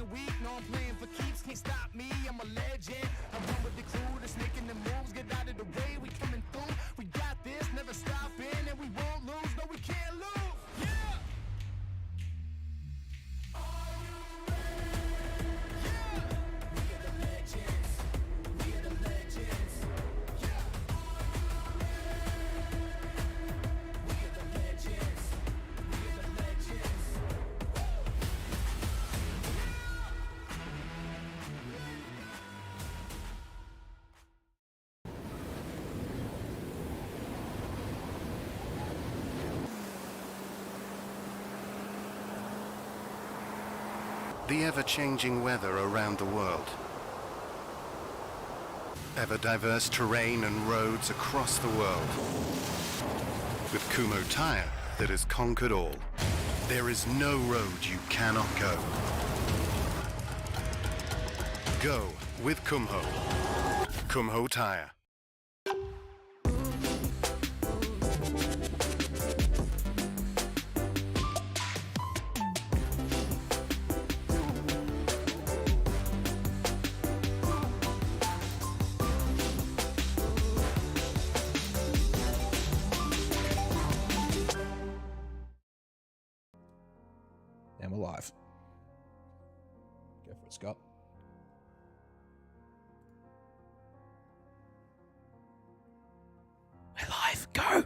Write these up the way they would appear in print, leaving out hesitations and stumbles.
playing weak, no, I'm playing for keeps. Can't stop me, I'm a legend. I run with the crew that's making the moves. Get out of the way, we coming through. We got this, never stopping, and we won't lose. No, we can't lose. Yeah. The ever-changing weather around the world. Ever-diverse terrain and roads across the world. With Kumho Tyre that has conquered all. There is no road you cannot go. Go with Kumho. Kumho Tyre. And we're live. Go for it, Scott. We're live. Go!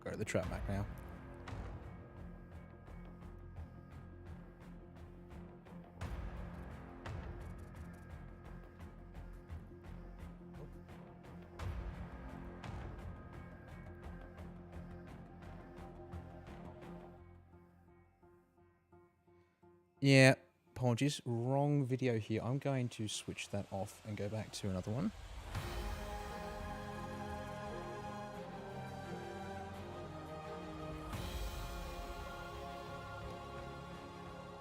Go to the track back now. Yeah, apologies. Wrong video here. I'm going to switch that off and go back to another one.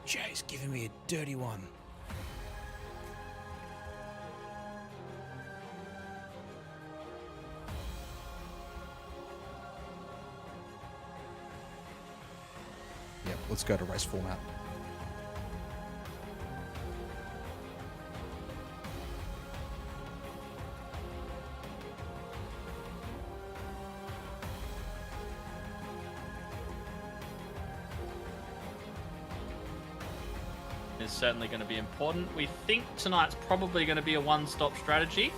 Jay's giving me a dirty one. Yep, let's go to race format. Is certainly going to be important. We think tonight's probably going to be a one-stop strategy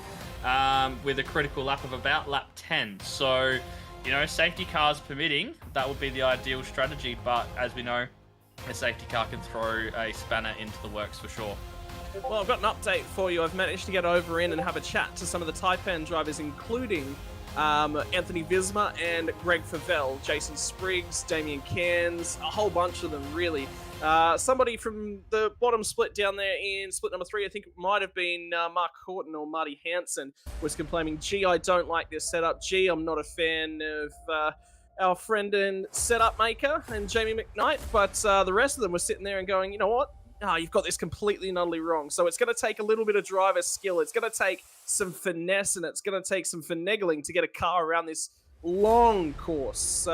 with a critical lap of about lap 10. So, you know, safety cars permitting, that would be the ideal strategy. But as we know, a safety car can throw a spanner into the works for sure. Well, I've got an update for you. I've managed to get over in and have a chat to some of the Taipan drivers, including Anthony Visma and Greg Favell, Jason Spriggs, Damien Cairns, a whole bunch of them, really. Somebody from the bottom split down there in split number 3, I think it might have been Mark Horton or Marty Hansen, was complaining, gee, I don't like this setup. Gee, I'm not a fan of our friend and setup maker and Jamie McKnight. But the rest of them were sitting there and going, you know what? You've got this completely and utterly wrong. So it's going to take a little bit of driver skill. It's going to take some finesse, and it's going to take some finagling to get a car around this long course.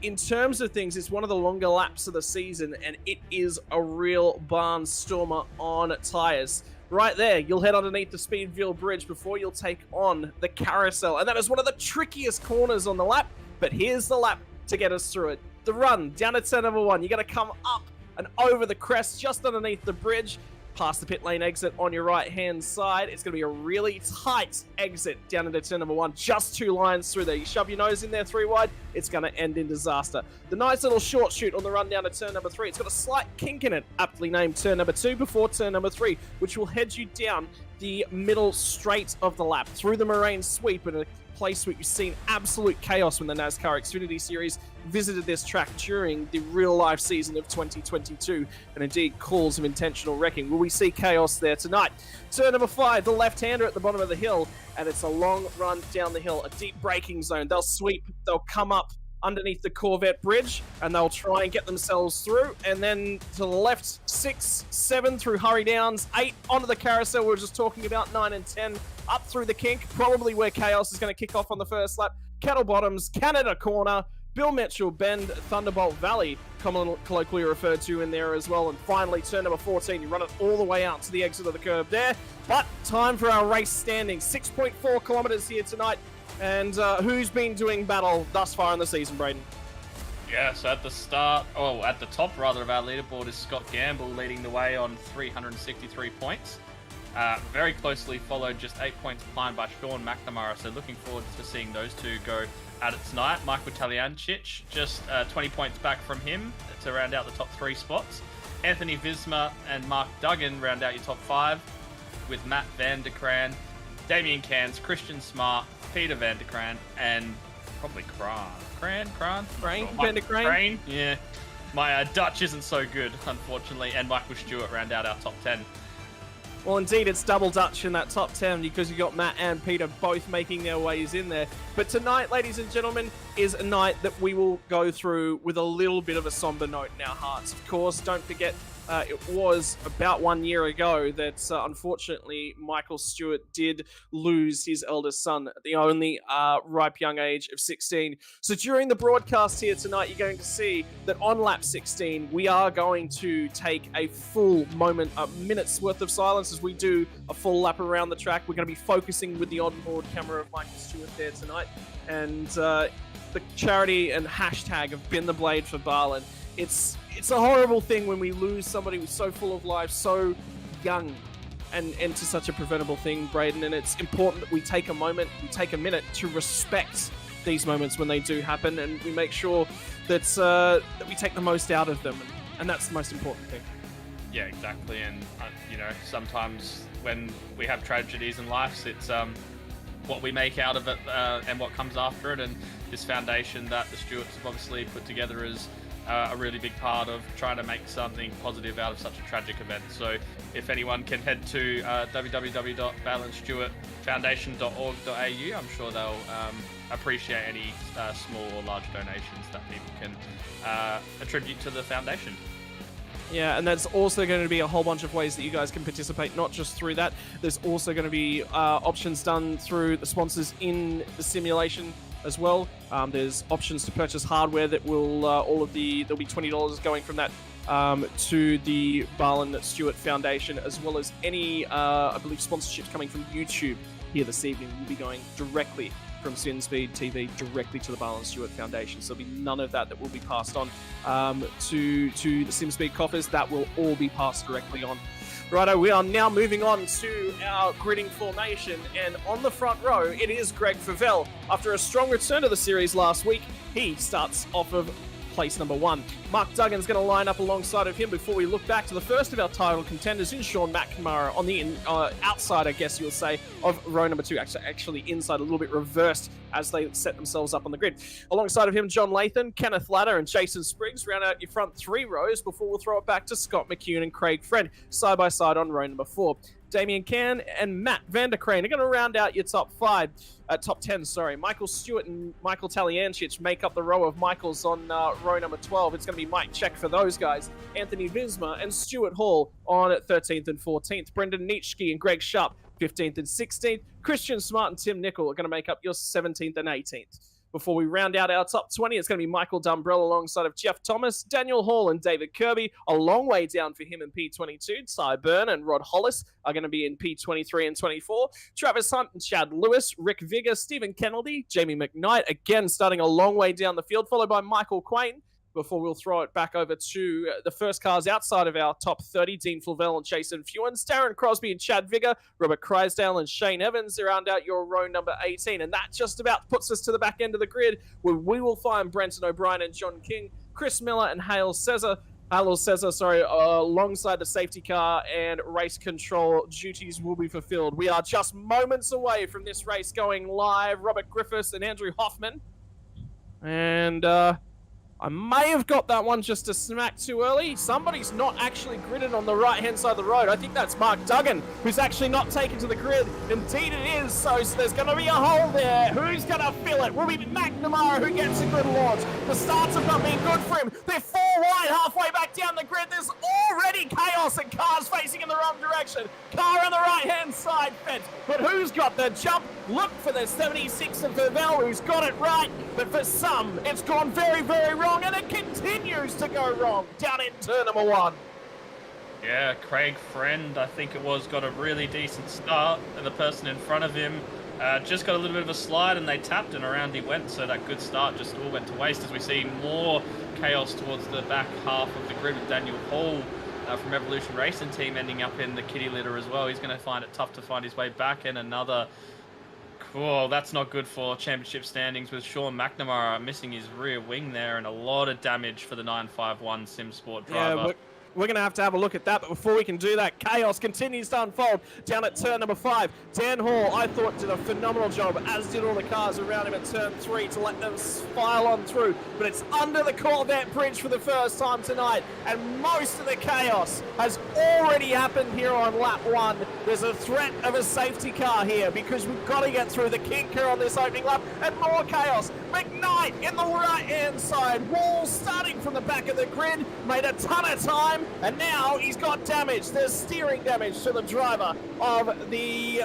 In terms of things, it's one of the longer laps of the season, and it is a real barnstormer on tyres. Right there, you'll head underneath the Speedville Bridge before you'll take on the carousel, and that is one of the trickiest corners on the lap, but here's the lap to get us through it. The run down to turn number 1, you got to come up and over the crest just underneath the bridge, past the pit lane exit on your right-hand side. It's going to be a really tight exit down into turn number 1. Just 2 lines through there. You shove your nose in there 3 wide, it's going to end in disaster. The nice little short shoot on the run down to turn number 3. It's got a slight kink in it, aptly named turn number 2 before turn number 3, which will head you down the middle straight of the lap, through the Moraine sweep, and a place where you've seen absolute chaos when the NASCAR Xfinity Series visited this track during the real-life season of 2022, and indeed caused some intentional wrecking. Will we see chaos there tonight? Turn number 5, the left-hander at the bottom of the hill, and it's a long run down the hill, a deep braking zone. They'll sweep, they'll come up underneath the Corvette bridge, and they'll try and get themselves through, and then to the left, 6, 7 through Hurry Downs, 8 onto the carousel we were just talking about, 9 and 10 up through the kink, probably where chaos is going to kick off on the first lap. Kettle Bottoms, Canada Corner, Bill Mitchell Bend, Thunderbolt Valley, colloquially referred to in there as well, and finally turn number 14, you run it all the way out to the exit of the curve there. But time for our race standings, 6.4 kilometers here tonight. And who's been doing battle thus far in the season, Braden? Yeah, so at the top rather of our leaderboard is Scott Gamble leading the way on 363 points. Very closely followed, just 8 points behind by Sean McNamara. So looking forward to seeing those two go at it tonight. Michael Taliancic, just 20 points back from him to round out the top 3 spots. Anthony Visma and Mark Duggan round out your top 5, with Matt Van der Kraan, Damien Cairns, Christian Smart, Peter Van der Kraan, and probably Crane, Van der Kraan? Crane, yeah. My Dutch isn't so good, unfortunately, and Michael Stewart round out our top 10. Well, indeed, it's double Dutch in that top 10 because you got Matt and Peter both making their ways in there. But tonight, ladies and gentlemen, is a night that we will go through with a little bit of a somber note in our hearts. Of course, don't forget, it was about 1 year ago that, unfortunately, Michael Stewart did lose his eldest son at the only ripe young age of 16. So during the broadcast here tonight, you're going to see that on lap 16, we are going to take a full moment, a minute's worth of silence as we do a full lap around the track. We're going to be focusing with the onboard camera of Michael Stewart there tonight. And the charity and hashtag have been the blade for Barlin. It's a horrible thing when we lose somebody who's so full of life, so young, and to such a preventable thing, Braden. And it's important that we take a moment, we take a minute to respect these moments when they do happen, and we make sure that that we take the most out of them, and that's the most important thing. Yeah, exactly. And sometimes when we have tragedies in life, it's what we make out of it and what comes after it. And this foundation that the Stewarts have obviously put together is a really big part of trying to make something positive out of such a tragic event. So if anyone can head to www.balancestuartfoundation.org.au, I'm sure they'll appreciate any small or large donations that people can attribute to the foundation. Yeah, and there's also going to be a whole bunch of ways that you guys can participate, not just through that. There's also going to be options done through the sponsors in the simulation as well. There's options to purchase hardware that will there'll be $20 going from that to the Barlin Stewart Foundation, as well as any I believe sponsorships coming from YouTube here this evening will be going directly from SimSpeed TV directly to the Barlin Stewart Foundation. So there'll be none of that will be passed on to the SimSpeed coffers. That will all be passed directly on. Righto, we are now moving on to our gridding formation, and on the front row, it is Greg Favell. After a strong return to the series last week, he starts off of place number 1. Mark Duggan's going to line up alongside of him before we look back to the first of our title contenders in Sean McNamara on the outside, I guess you'll say, of row number 2. Actually inside, a little bit reversed as they set themselves up on the grid. Alongside of him, John Lathan, Kenneth Ladder, and Jason Spriggs round out your front 3 rows before we'll throw it back to Scott McCune and Craig Friend, side by side on row number 4. Damien Can and Matt Van der Kraan are going to round out your top 10, sorry. Michael Stewart and Michael Taliancic make up the row of Michaels on row number 12. It's going to be Mike Check for those guys. Anthony Visma and Stuart Hall on 13th and 14th. Brendan Nitschke and Greg Sharp, 15th and 16th. Christian Smart and Tim Nickel are going to make up your 17th and 18th. Before we round out our top 20, it's going to be Michael Dumbrell alongside of Jeff Thomas, Daniel Hall and David Kirby. A long way down for him in P22. Cy Byrne and Rod Hollis are going to be in P23 and 24. Travis Hunt and Chad Lewis, Rick Vigor, Stephen Kennedy, Jamie McKnight, again starting a long way down the field, followed by Michael Quain. Before we'll throw it back over to the first cars outside of our top 30, Dean Flavel and Jason Fewens, Darren Crosby and Chad Vigor, Robert Crysdale and Shane Evans round out your row number 18. And that just about puts us to the back end of the grid, where we will find Brenton O'Brien and John King, Chris Miller and Hale Cesar, Alor says, sorry, alongside the safety car and race control duties will be fulfilled. We are just moments away from this race going live. Robert Griffiths and Andrew Hoffman. And I may have got that one just a smack too early. Somebody's not actually gridded on the right-hand side of the road. I think that's Mark Duggan, who's actually not taken to the grid. Indeed it is, so there's going to be a hole there. Who's going to fill it? Will be McNamara who gets a good launch. The starts have not been good for him. They're 4 wide halfway back down the grid. There's already chaos and cars facing in the wrong direction. Car on the right-hand side fence. But who's got the jump? Look for the 76 of Vervel, who's got it right. But for some, it's gone very, very wrong, and it continues to go wrong down in turn number 1. Yeah, Craig Friend, I think it was, got a really decent start, and the person in front of him just got a little bit of a slide, and they tapped, and around he went, so that good start just all went to waste as we see more chaos towards the back half of the grid with Daniel Hall from Evolution Racing Team ending up in the kitty litter as well. He's going to find it tough to find his way back, and another... Cool, that's not good for championship standings with Sean McNamara missing his rear wing there, and a lot of damage for the 951 SimSport driver. Yeah, we're going to have a look at that, but before we can do that, chaos continues to unfold down at turn number 5. Dan Hall, I thought, did a phenomenal job, as did all the cars around him at turn 3 to let them file on through, but it's under the Corvette bridge for the first time tonight, and most of the chaos has already happened here on lap 1. There's a threat of a safety car here, because we've got to get through the kinker on this opening lap, and more chaos. McKnight in the right-hand side, Wall starting from the back of the grid, made a ton of time, and now he's got damage. There's steering damage to the driver of the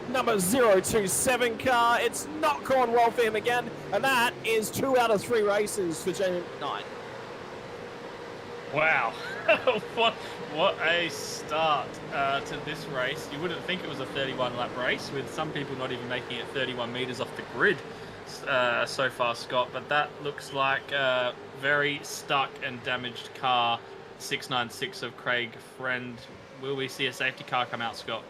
number 027 car. It's not gone well for him again, and that is 2 out of 3 races for Jamie McKnight. Wow, what a start to this race. You wouldn't think it was a 31-lap race, with some people not even making it 31 meters off the grid so far, Scott, but that looks like a very stuck and damaged car. 696 of Craig Friend. Will we see a safety car come out, Scott?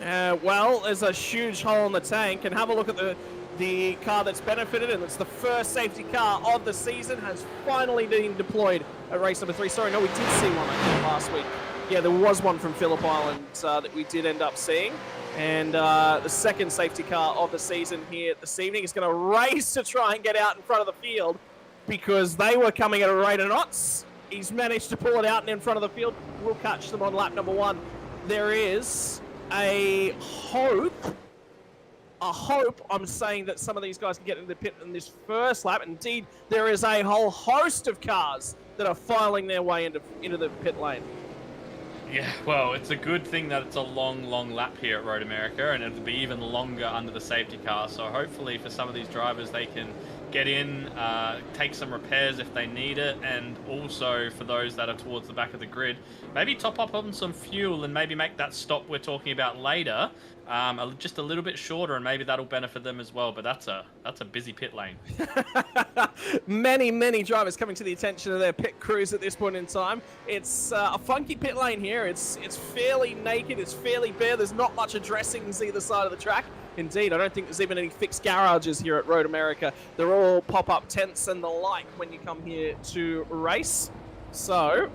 Well, there's a huge hole in the tank, and have a look at the car that's benefited, and it's the first safety car of the season, has finally been deployed at race number 3. Sorry, no, we did see one, I think, last week. Yeah, there was one from Phillip Island that we did end up seeing. And the second safety car of the season here this evening is going to race to try and get out in front of the field, because they were coming at a rate of knots. He's managed to pull it out and in front of the field. We'll catch them on lap number 1. There is a hope, I'm saying, that some of these guys can get into the pit in this first lap. Indeed, there is a whole host of cars that are filing their way into the pit lane. Yeah, well, it's a good thing that it's a long lap here at Road America, and it'll be even longer under the safety car. So hopefully for some of these drivers, they can get in, take some repairs if they need it, and also for those that are towards the back of the grid, maybe top up on some fuel and maybe make that stop we're talking about later just a little bit shorter, and maybe that'll benefit them as well. But that's a busy pit lane. Many drivers coming to the attention of their pit crews at this point in time. It's a funky pit lane here. It's fairly naked, it's fairly bare. There's not much addressings either side of the track. Indeed, I don't think there's even any fixed garages here at Road America. They're all pop-up tents and the like when you come here to race. So,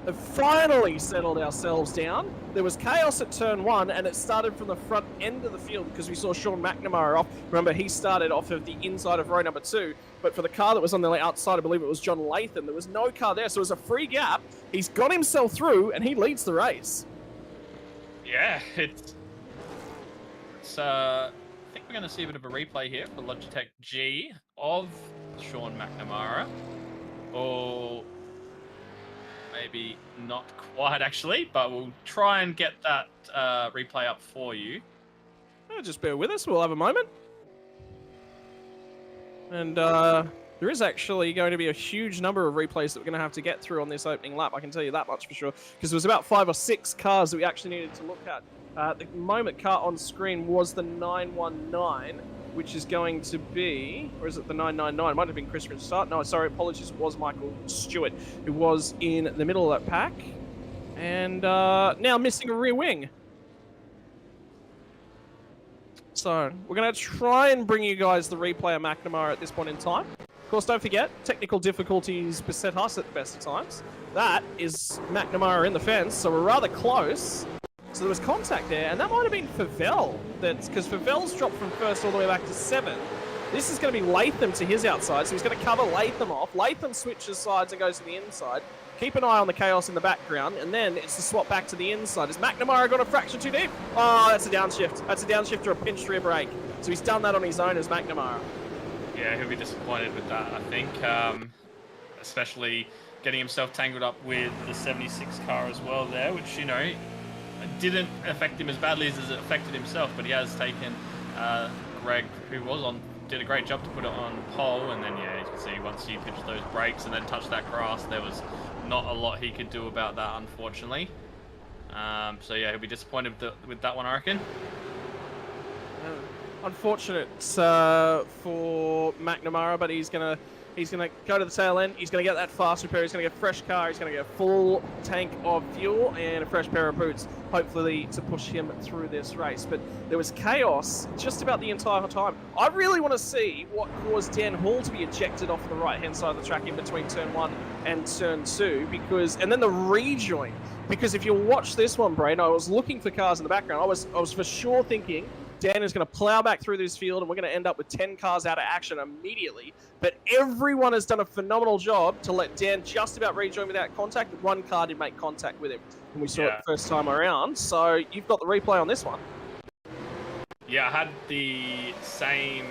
we've finally settled ourselves down. There was chaos at turn 1, and it started from the front end of the field because we saw Sean McNamara off. Remember, he started off of the inside of row number 2, but for the car that was on the outside, I believe it was John Latham, there was no car there, so it was a free gap. He's got himself through, and he leads the race. Yeah, I think we're going to see a bit of a replay here for Logitech G of Sean McNamara. Or maybe not quite, actually, but we'll try and get that replay up for you. Just bear with us, we'll have a moment. And there is actually going to be a huge number of replays that we're going to have to get through on this opening lap, I can tell you that much for sure, because there was about 5 or 6 cars that we actually needed to look at. The moment car on screen was the 919, which is going to be, or is it the 999? It might have been Christopher Start. No, sorry, apologies. It was Michael Stewart, who was in the middle of that pack. And now missing a rear wing. So we're going to try and bring you guys the replay of McNamara at this point in time. course, don't forget, technical difficulties beset us at the best of times. That is McNamara in the fence, so we're rather close. So there was contact there, and that might have been Favel. That's because Favel's dropped from first all the way back to 7. This is going to be Latham to his outside, so he's going to cover Latham off. Latham switches sides and goes to the inside. Keep an eye on the chaos in the background, and then it's the swap back to the inside. Has McNamara got a fraction too deep? Oh, that's a downshift. That's a downshift or a pinch rear brake. So he's done that on his own as McNamara. Yeah, he'll be disappointed with that, I think. Especially getting himself tangled up with the 76 car as well there, which, you know, didn't affect him as badly as it affected himself, but he has taken Greg, who did a great job to put it on pole, and then, yeah, you can see once he pitched those brakes and then touched that grass, there was not a lot he could do about that, unfortunately. So, yeah, he'll be disappointed with that one, I reckon. Unfortunate for McNamara, but he's gonna go to the tail end. He's gonna get that fast repair. He's gonna get a fresh car. He's gonna get a full tank of fuel and a fresh pair of boots, hopefully to push him through this race. But there was chaos just about the entire time. I really want to see what caused Dan Hall to be ejected off the right-hand side of the track in between turn 1 and turn 2, and then the rejoin. Because if you watch this one, Braden, I was looking for cars in the background. I was for sure thinking Dan is going to plow back through this field and we're going to end up with 10 cars out of action immediately. But everyone has done a phenomenal job to let Dan just about rejoin without contact. One car did make contact with him when we saw it the first time around. So you've got the replay on this one. Yeah, I had the same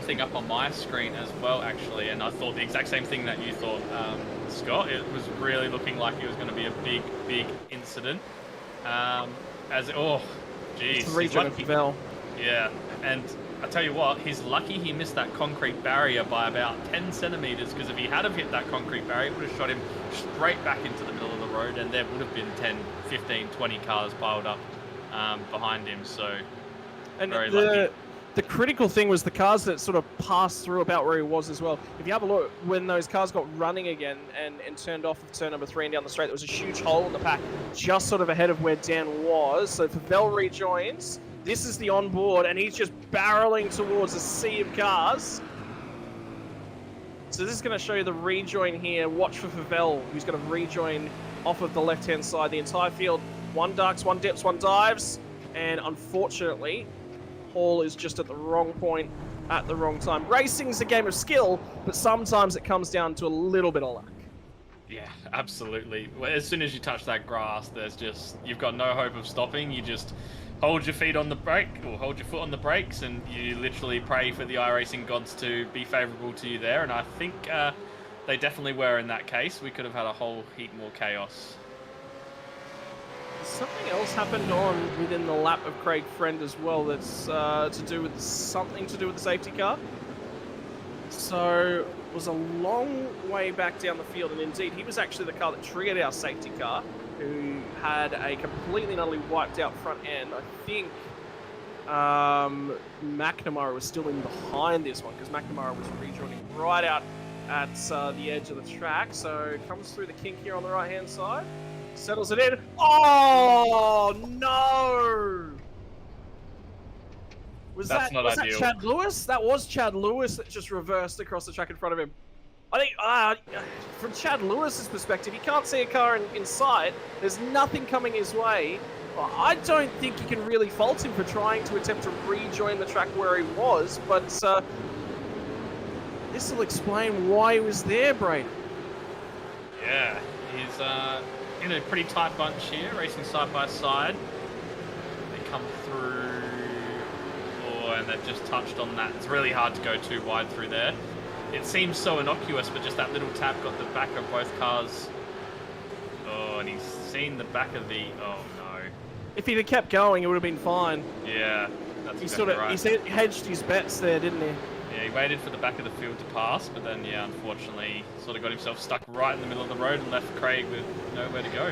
thing up on my screen as well, actually, and I thought the exact same thing that you thought, Scott. It was really looking like it was going to be a big incident. Jeez, rejoin of Favel. Yeah, and I tell you what, he's lucky he missed that concrete barrier by about 10 centimeters, because if he had have hit that concrete barrier, it would have shot him straight back into the middle of the road, and there would have been 10, 15, 20 cars piled up behind him. So, very lucky. The critical thing was the cars that sort of passed through about where he was as well. If you have a look, when those cars got running again and turned off of turn number 3 and down the straight, there was a huge hole in the pack just sort of ahead of where Dan was. So Favel rejoins. This is the onboard, and he's just barreling towards a sea of cars. So this is going to show you the rejoin here. Watch for Favel, who's going to rejoin off of the left-hand side. The entire field, 1 ducks, 1 dips, 1 dives, and unfortunately, Hall is just at the wrong point at the wrong time. Racing's a game of skill, but sometimes it comes down to a little bit of luck. Yeah, absolutely. As soon as you touch that grass, you've got no hope of stopping. You just hold your feet on the brake, or hold your foot on the brakes, and you literally pray for the iRacing gods to be favourable to you there. And I think they definitely were in that case. We could have had a whole heap more chaos. Something else happened on within the lap of Craig Friend as well that's something to do with the safety car. So it was a long way back down the field, and indeed he was actually the car that triggered our safety car, who had a completely and utterly wiped out front end. I think McNamara was still in behind this one, because McNamara was rejoining right out at the edge of the track. So comes through the kink here on the right hand side. Settles it in. Oh, no! Was that Chad Lewis? That was Chad Lewis that just reversed across the track in front of him. I think, from Chad Lewis's perspective, he can't see a car in sight. There's nothing coming his way. I don't think you can really fault him for trying to attempt to rejoin the track where he was, but this will explain why he was there, Braden. Yeah, he's in a pretty tight bunch here, racing side by side. They come through, and they've just touched on that. It's really hard to go too wide through there. It seems so innocuous, but just that little tap got the back of both cars. Oh, and he's seen the back of the... Oh, no. If he'd have kept going, it would have been fine. Yeah, that's exactly right. He hedged his bets there, didn't he? Yeah, he waited for the back of the field to pass, but then, yeah, unfortunately, sort of got himself stuck right in the middle of the road and left Craig with nowhere to go.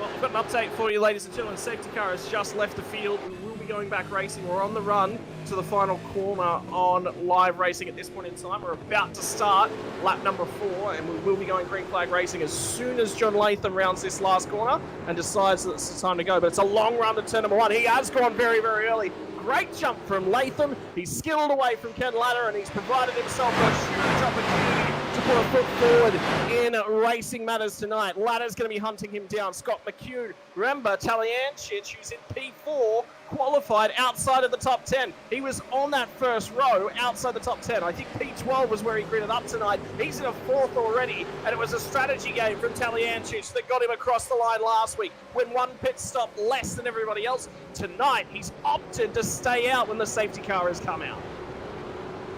Well, I've got an update for you, ladies and gentlemen. Safety car has just left the field. We will be going back racing. We're on the run to the final corner on live racing at this point in time. We're about to start lap number 4, and we will be going green flag racing as soon as John Latham rounds this last corner and decides that it's the time to go. But it's a long run to turn number 1. He has gone very, very early. great jump from Latham. He's skilled away from Ken Ladder, and he's provided himself a huge opportunity to put a foot forward in racing matters tonight. Ladder's going to be hunting him down. Scott McHugh, remember, Taliancic, who's in P4, qualified outside of the top 10. He was on that first row outside the top 10. I think P12 was where he gritted up tonight. He's in a 4th already, and it was a strategy game from Taliancic that got him across the line last week when one pit stop less than everybody else. Tonight, he's opted to stay out when the safety car has come out.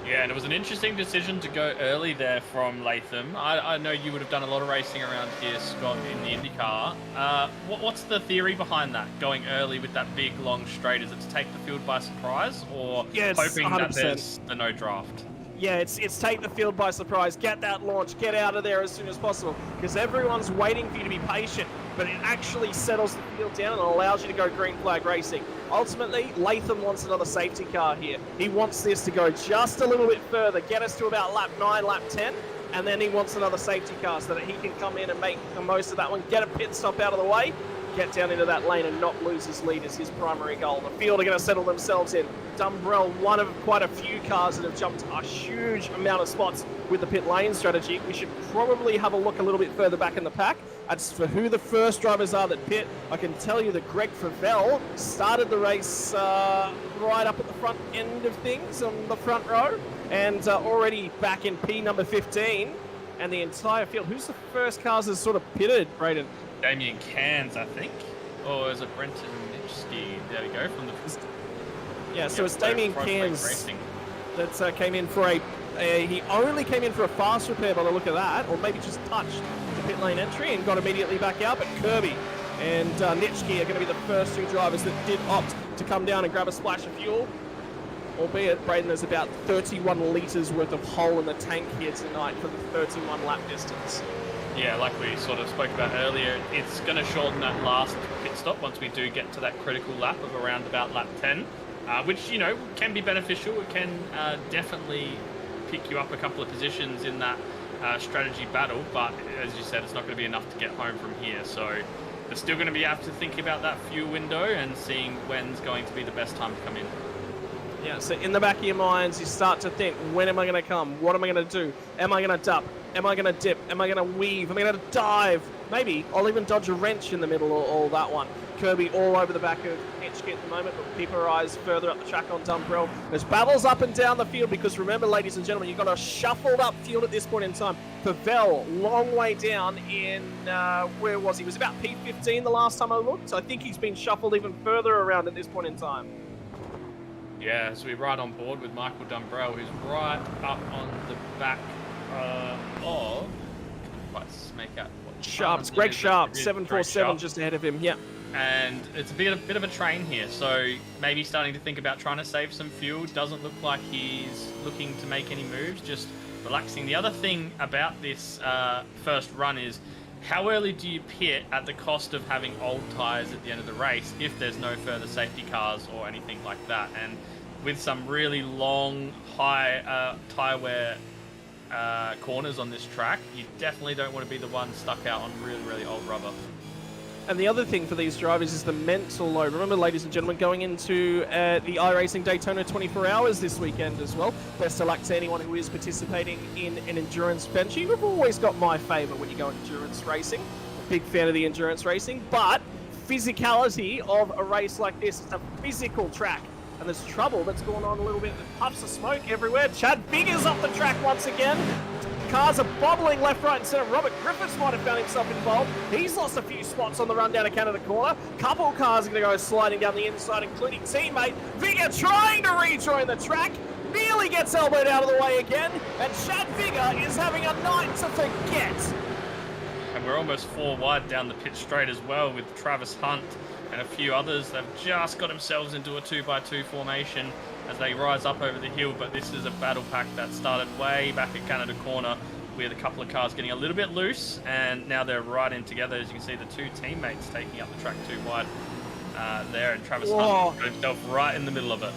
Yeah, and it was an interesting decision to go early there from Latham. I know you would have done a lot of racing around here, Scott, in the IndyCar. What's the theory behind that, going early with that big, long straight? Is it to take the field by surprise, or hoping 100%. That there's the no draft? Yeah, it's take the field by surprise, get that launch, get out of there as soon as possible, because everyone's waiting for you to be patient, but it actually settles the field down and allows you to go green flag racing. Ultimately, Latham wants another safety car here. He wants this to go just a little bit further, get us to about lap 9, lap 10, and then he wants another safety car so that he can come in and make the most of that one, get a pit stop out of the way, get down into that lane and not lose his lead is his primary goal. The field are going to settle themselves in. Dumbrell, one of quite a few cars that have jumped a huge amount of spots with the pit lane strategy. We should probably have a look a little bit further back in the pack. As for who the first drivers are that pit, I can tell you that Greg Favell started the race right up at the front end of things on the front row and already back in P number 15 and the entire field. Who's the first cars that sort of pitted, Brayden? Damien Cairns, I think. Or is it Brenton Nitschke? There we go. From the yeah, so it's Damien Cairns that came in for he only came in for a fast repair by the look of that, or maybe just touched the pit lane entry and got immediately back out. But Kirby and Nitschke are going to be the first 2 drivers that did opt to come down and grab a splash of fuel. Albeit, Brayden, there's about 31 litres worth of hole in the tank here tonight for the 31 lap distance. Yeah, like we sort of spoke about earlier, it's going to shorten that last pit stop once we do get to that critical lap of around about lap 10, which, you know, can be beneficial. It can definitely pick you up a couple of positions in that strategy battle, but as you said, it's not going to be enough to get home from here. So they're still going to be able to think about that fuel window and seeing when's going to be the best time to come in. Yeah, so in the back of your minds, you start to think, when am I going to come? What am I going to do? Am I going to duck? Am I going to dip? Am I going to weave? Am I going to dive? Maybe I'll even dodge a wrench in the middle or all that one. Kirby all over the back of Nitschke at the moment, but keep our eyes further up the track on Dumbrell. There's battles up and down the field because remember, ladies and gentlemen, you've got a shuffled up field at this point in time. Pavel, long way down in, where was he? He was about P15 the last time I looked. I think he's been shuffled even further around at this point in time. Yeah, so we're right on board with Michael Dumbrell, who's right up on the back of... Can't quite make out what Sharp, it's Greg Sharp, 747 just ahead of him, yeah. And it's a bit of a train here, so maybe starting to think about trying to save some fuel. Doesn't look like he's looking to make any moves, just relaxing. The other thing about this first run is, how early do you pit at the cost of having old tyres at the end of the race if there's no further safety cars or anything like that? And with some really long, high tyre wear corners on this track, you definitely don't want to be the one stuck out on really, really old rubber. And the other thing for these drivers is the mental load. Remember, ladies and gentlemen, going into the iRacing Daytona 24 Hours this weekend as well. Best of luck to anyone who is participating in an endurance venture. You've always got my favour when you go endurance racing. Big fan of the endurance racing. But physicality of a race like this, it's a physical track. And there's trouble that's going on a little bit. There's puffs of smoke everywhere. Chad Biggers off the track once again. Cars are bobbling left, right, and centre. Robert Griffiths might have found himself involved. He's lost a few spots on the run down to Canada Corner. Couple cars are going to go sliding down the inside, including teammate Vigor trying to rejoin the track. Nearly gets elbowed out of the way again. And Chad Vigor is having a night to forget. And we're almost 4 wide down the pit straight as well with Travis Hunt and a few others. They've just got themselves into a 2x2 formation as they rise up over the hill, but this is a battle pack that started way back at Canada Corner with a couple of cars getting a little bit loose, and now they're right in together. As you can see, the 2 teammates taking up the track 2 wide there, and Travis Hunt got himself right in the middle of it.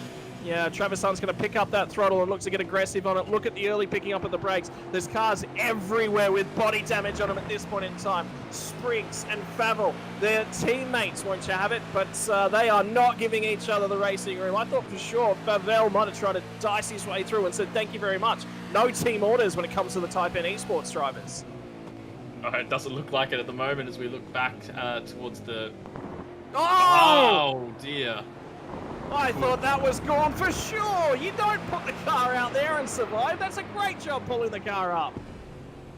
Yeah, Travis Hunt's going to pick up that throttle and look to get aggressive on it. Look at the early picking up of the brakes. There's cars everywhere with body damage on them at this point in time. Spriggs and Favell, their teammates, won't you have it? But they are not giving each other the racing room. I thought for sure Favell might have tried to dice his way through and said, thank you very much. No team orders when it comes to the Type N esports drivers. Oh, it doesn't look like it at the moment as we look back towards the... Oh! Oh, dear. I thought that was gone for sure. You don't put the car out there and survive. That's a great job pulling the car up.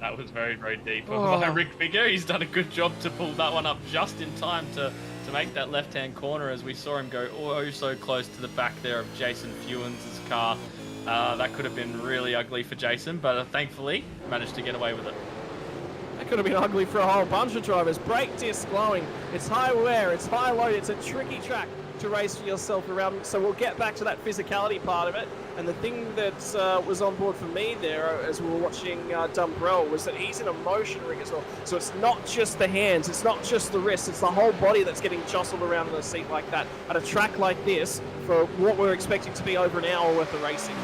That was very, very deep by Rick Figure. He's done a good job to pull that one up just in time to make that left-hand corner as we saw him go oh so close to the back there of Jason Fewens' car. That could have been really ugly for Jason, but thankfully managed to get away with it. That could have been ugly for a whole bunch of drivers. Brake disc blowing. It's high wear. It's high load. It's a tricky track to race for yourself around. So we'll get back to that physicality part of it. And the thing that was on board for me there as we were watching Dumbrell was that he's in a motion rig as well. So it's not just the hands, it's not just the wrists, it's the whole body that's getting jostled around in the seat like that. At a track like this, for what we're expecting to be over an hour worth of racing.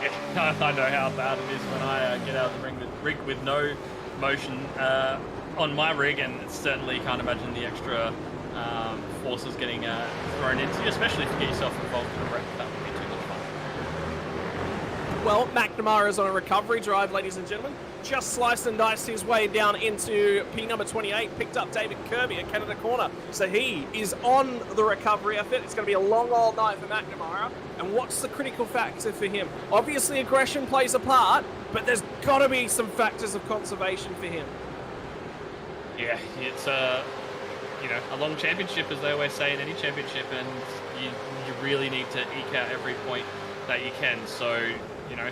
Yeah, I know how bad it is when I get out of the rig with no motion on my rig, and certainly can't imagine the extra forces getting thrown into you, especially if you get yourself involved in a wreck. That would be too much fun. Well, McNamara's on a recovery drive, ladies and gentlemen. Just sliced and diced his way down into P number 28, picked up David Kirby at Canada Corner. So he is on the recovery effort. It's going to be a long old night for McNamara. And what's the critical factor for him? Obviously, aggression plays a part, but there's got to be some factors of conservation for him. Yeah, it's a long championship, as they always say in any championship, and you really need to eke out every point that you can. So,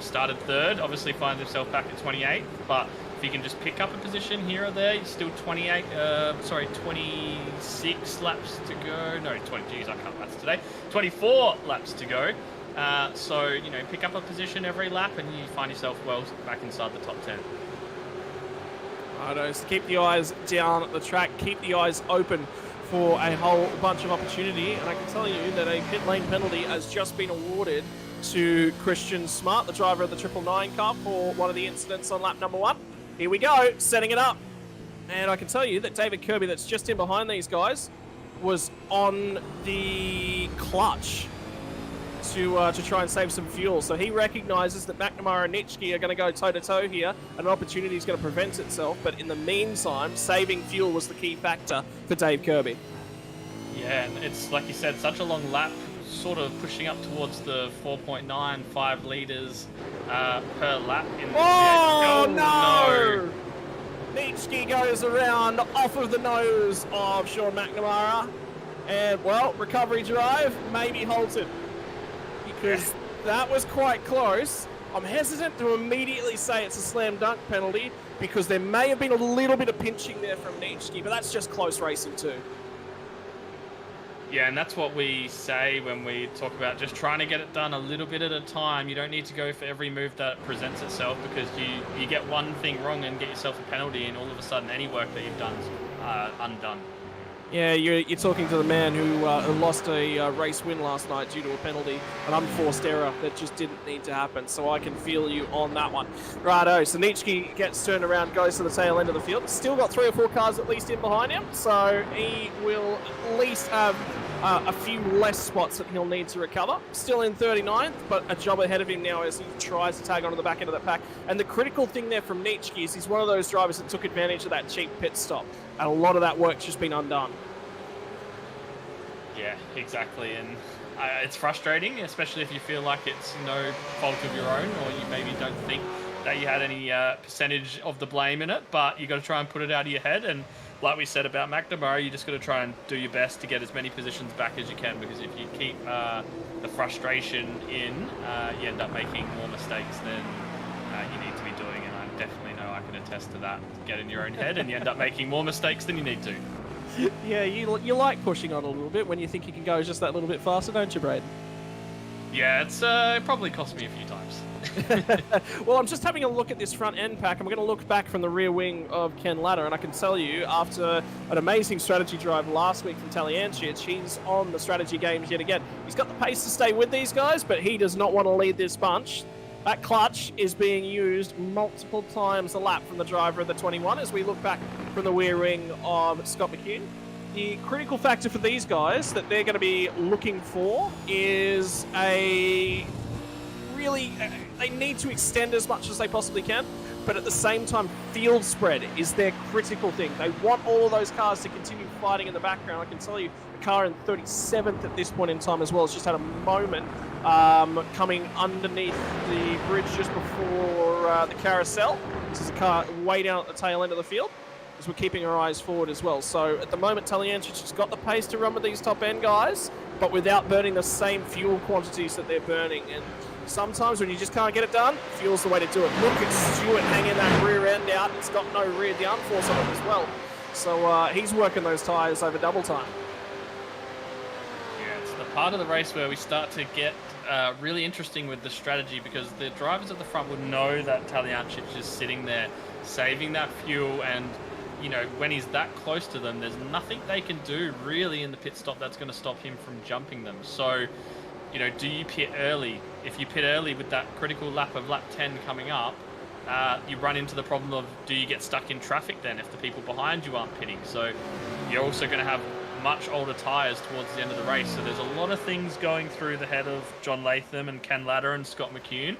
started third, obviously finds himself back at 28th, but if he can just pick up a position here or there, he's still 26 laps to go. No, 20, geez, I can't maths today. 24 laps to go. So, pick up a position every lap and you find yourself well back inside the top 10. Righto, so keep the eyes down at the track, keep the eyes open for a whole bunch of opportunity, and I can tell you that a pit lane penalty has just been awarded to Christian Smart, the driver of the 999 car, for one of the incidents on lap number 1. Here we go, setting it up. And I can tell you that David Kirby, that's just in behind these guys, was on the clutch to try and save some fuel. So he recognises that McNamara and Nitschke are going to go toe-to-toe here, and an opportunity is going to prevent itself. But in the meantime, saving fuel was the key factor for Dave Kirby. Yeah, and it's, like you said, such a long lap, sort of pushing up towards the 4.95 litres per lap. No! Nitschke goes around off of the nose of Sean McNamara. And, well, recovery drive maybe halted. Because that was quite close. I'm hesitant to immediately say it's a slam dunk penalty because there may have been a little bit of pinching there from Nitschke, but that's just close racing too. Yeah, and that's what we say when we talk about just trying to get it done a little bit at a time. You don't need to go for every move that presents itself, because you get one thing wrong and get yourself a penalty, and all of a sudden any work that you've done is undone. Yeah, you're talking to the man who lost a race win last night due to a penalty, an unforced error that just didn't need to happen. So I can feel you on that one. Righto, so Nitschke gets turned around, goes to the tail end of the field. Still got 3 or 4 cars at least in behind him, so he will at least have a few less spots that he'll need to recover. Still in 39th, but a job ahead of him now as he tries to tag onto the back end of the pack. And the critical thing there from Nitschke is he's one of those drivers that took advantage of that cheap pit stop. And a lot of that work's just been undone. Yeah, exactly. And it's frustrating, especially if you feel like it's no fault of your own, or you maybe don't think that you had any percentage of the blame in it, but you got to try and put it out of your head. And like we said about McNamara, you just got to try and do your best to get as many positions back as you can, because if you keep the frustration in, you end up making more mistakes than you need to be doing. And I definitely know I can attest to that. Get in your own head and you end up making more mistakes than you need to. Yeah, you like pushing on a little bit when you think you can go just that little bit faster, don't you, Braden? Yeah, it's probably cost me a few times. Well, I'm just having a look at this front end pack. I'm going to look back from the rear wing of Ken Ladder, and I can tell you, after an amazing strategy drive last week from Talyancic, he's on the strategy games yet again. He's got the pace to stay with these guys, but he does not want to lead this bunch. That clutch is being used multiple times a lap from the driver of the 21 as we look back from the rear wing of Scott McCune. The critical factor for these guys that they're going to be looking for is they need to extend as much as they possibly can, but at the same time, field spread is their critical thing. They want all of those cars to continue fighting in the background. I can tell you, the car in 37th at this point in time as well has just had a moment coming underneath the bridge just before the carousel. This is a car way down at the tail end of the field, as we're keeping our eyes forward as well. So at the moment, Talyancic has got the pace to run with these top end guys, but without burning the same fuel quantities that they're burning. And sometimes when you just can't get it done, fuel's the way to do it. Look at Stewart hanging that rear end out. It's got no rear downforce on it as well. So he's working those tyres over double time. Yeah, it's the part of the race where we start to get really interesting with the strategy, because the drivers at the front would know that Talyancic is sitting there saving that fuel, and you know, when he's that close to them, there's nothing they can do really in the pit stop that's going to stop him from jumping them. So, you know, do you pit early? If you pit early with that critical lap of lap 10 coming up, you run into the problem of, do you get stuck in traffic then if the people behind you aren't pitting? So you're also going to have much older tyres towards the end of the race. So there's a lot of things going through the head of John Latham and Ken Ladder and Scott McCune.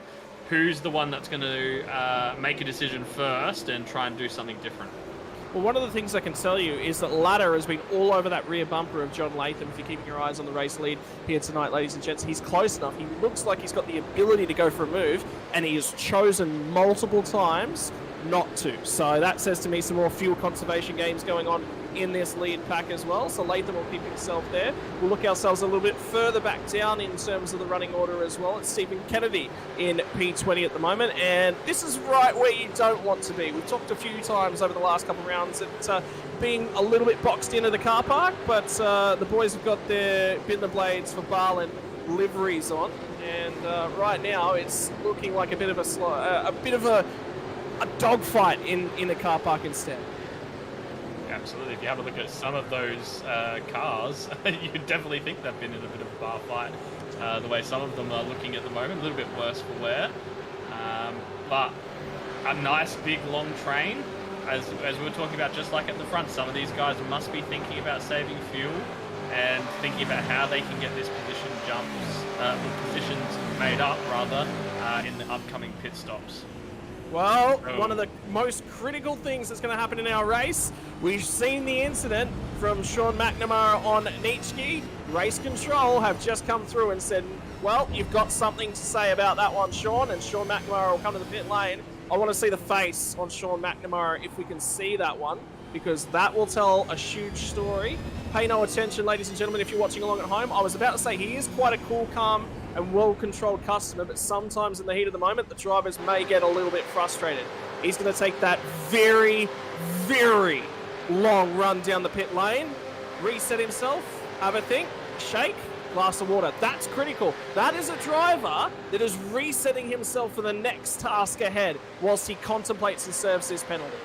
Who's the one that's going to make a decision first and try and do something different? Well, one of the things I can tell you is that Ladder has been all over that rear bumper of John Latham. If you're keeping your eyes on the race lead here tonight, ladies and gents, he's close enough. He looks like he's got the ability to go for a move, and he has chosen multiple times not to. So that says to me some more fuel conservation games going on in this lead pack as well. So Latham will keep himself there. We'll look ourselves a little bit further back down in terms of the running order as well. It's Stephen Kennedy in P20 at the moment, and this is right where you don't want to be. We've talked a few times over the last couple of rounds at being a little bit boxed into the car park, but the boys have got their Binder Blades for Barlin liveries on, and right now it's looking like a bit of a dogfight in the car park instead. Absolutely. If you have a look at some of those cars, you definitely think they've been in a bit of a bar fight. The way some of them are looking at the moment, a little bit worse for wear. But a nice big long train, as we were talking about just like at the front, some of these guys must be thinking about saving fuel and thinking about how they can get this position positions made up rather in the upcoming pit stops. Well, one of the most critical things that's going to happen in our race, we've seen the incident from Sean McNamara on Nitschke. Race control have just come through and said, well, you've got something to say about that one, Sean, and Sean McNamara will come to the pit lane. I want to see the face on Sean McNamara if we can see that one, because that will tell a huge story. Pay no attention, ladies and gentlemen, if you're watching along at home. I was about to say he is quite a cool, calm, and well-controlled customer, but sometimes in the heat of the moment, the drivers may get a little bit frustrated. He's going to take that very, very long run down the pit lane, reset himself, have a think, shake, glass of water. That's critical. That is a driver that is resetting himself for the next task ahead whilst he contemplates and serves this penalty.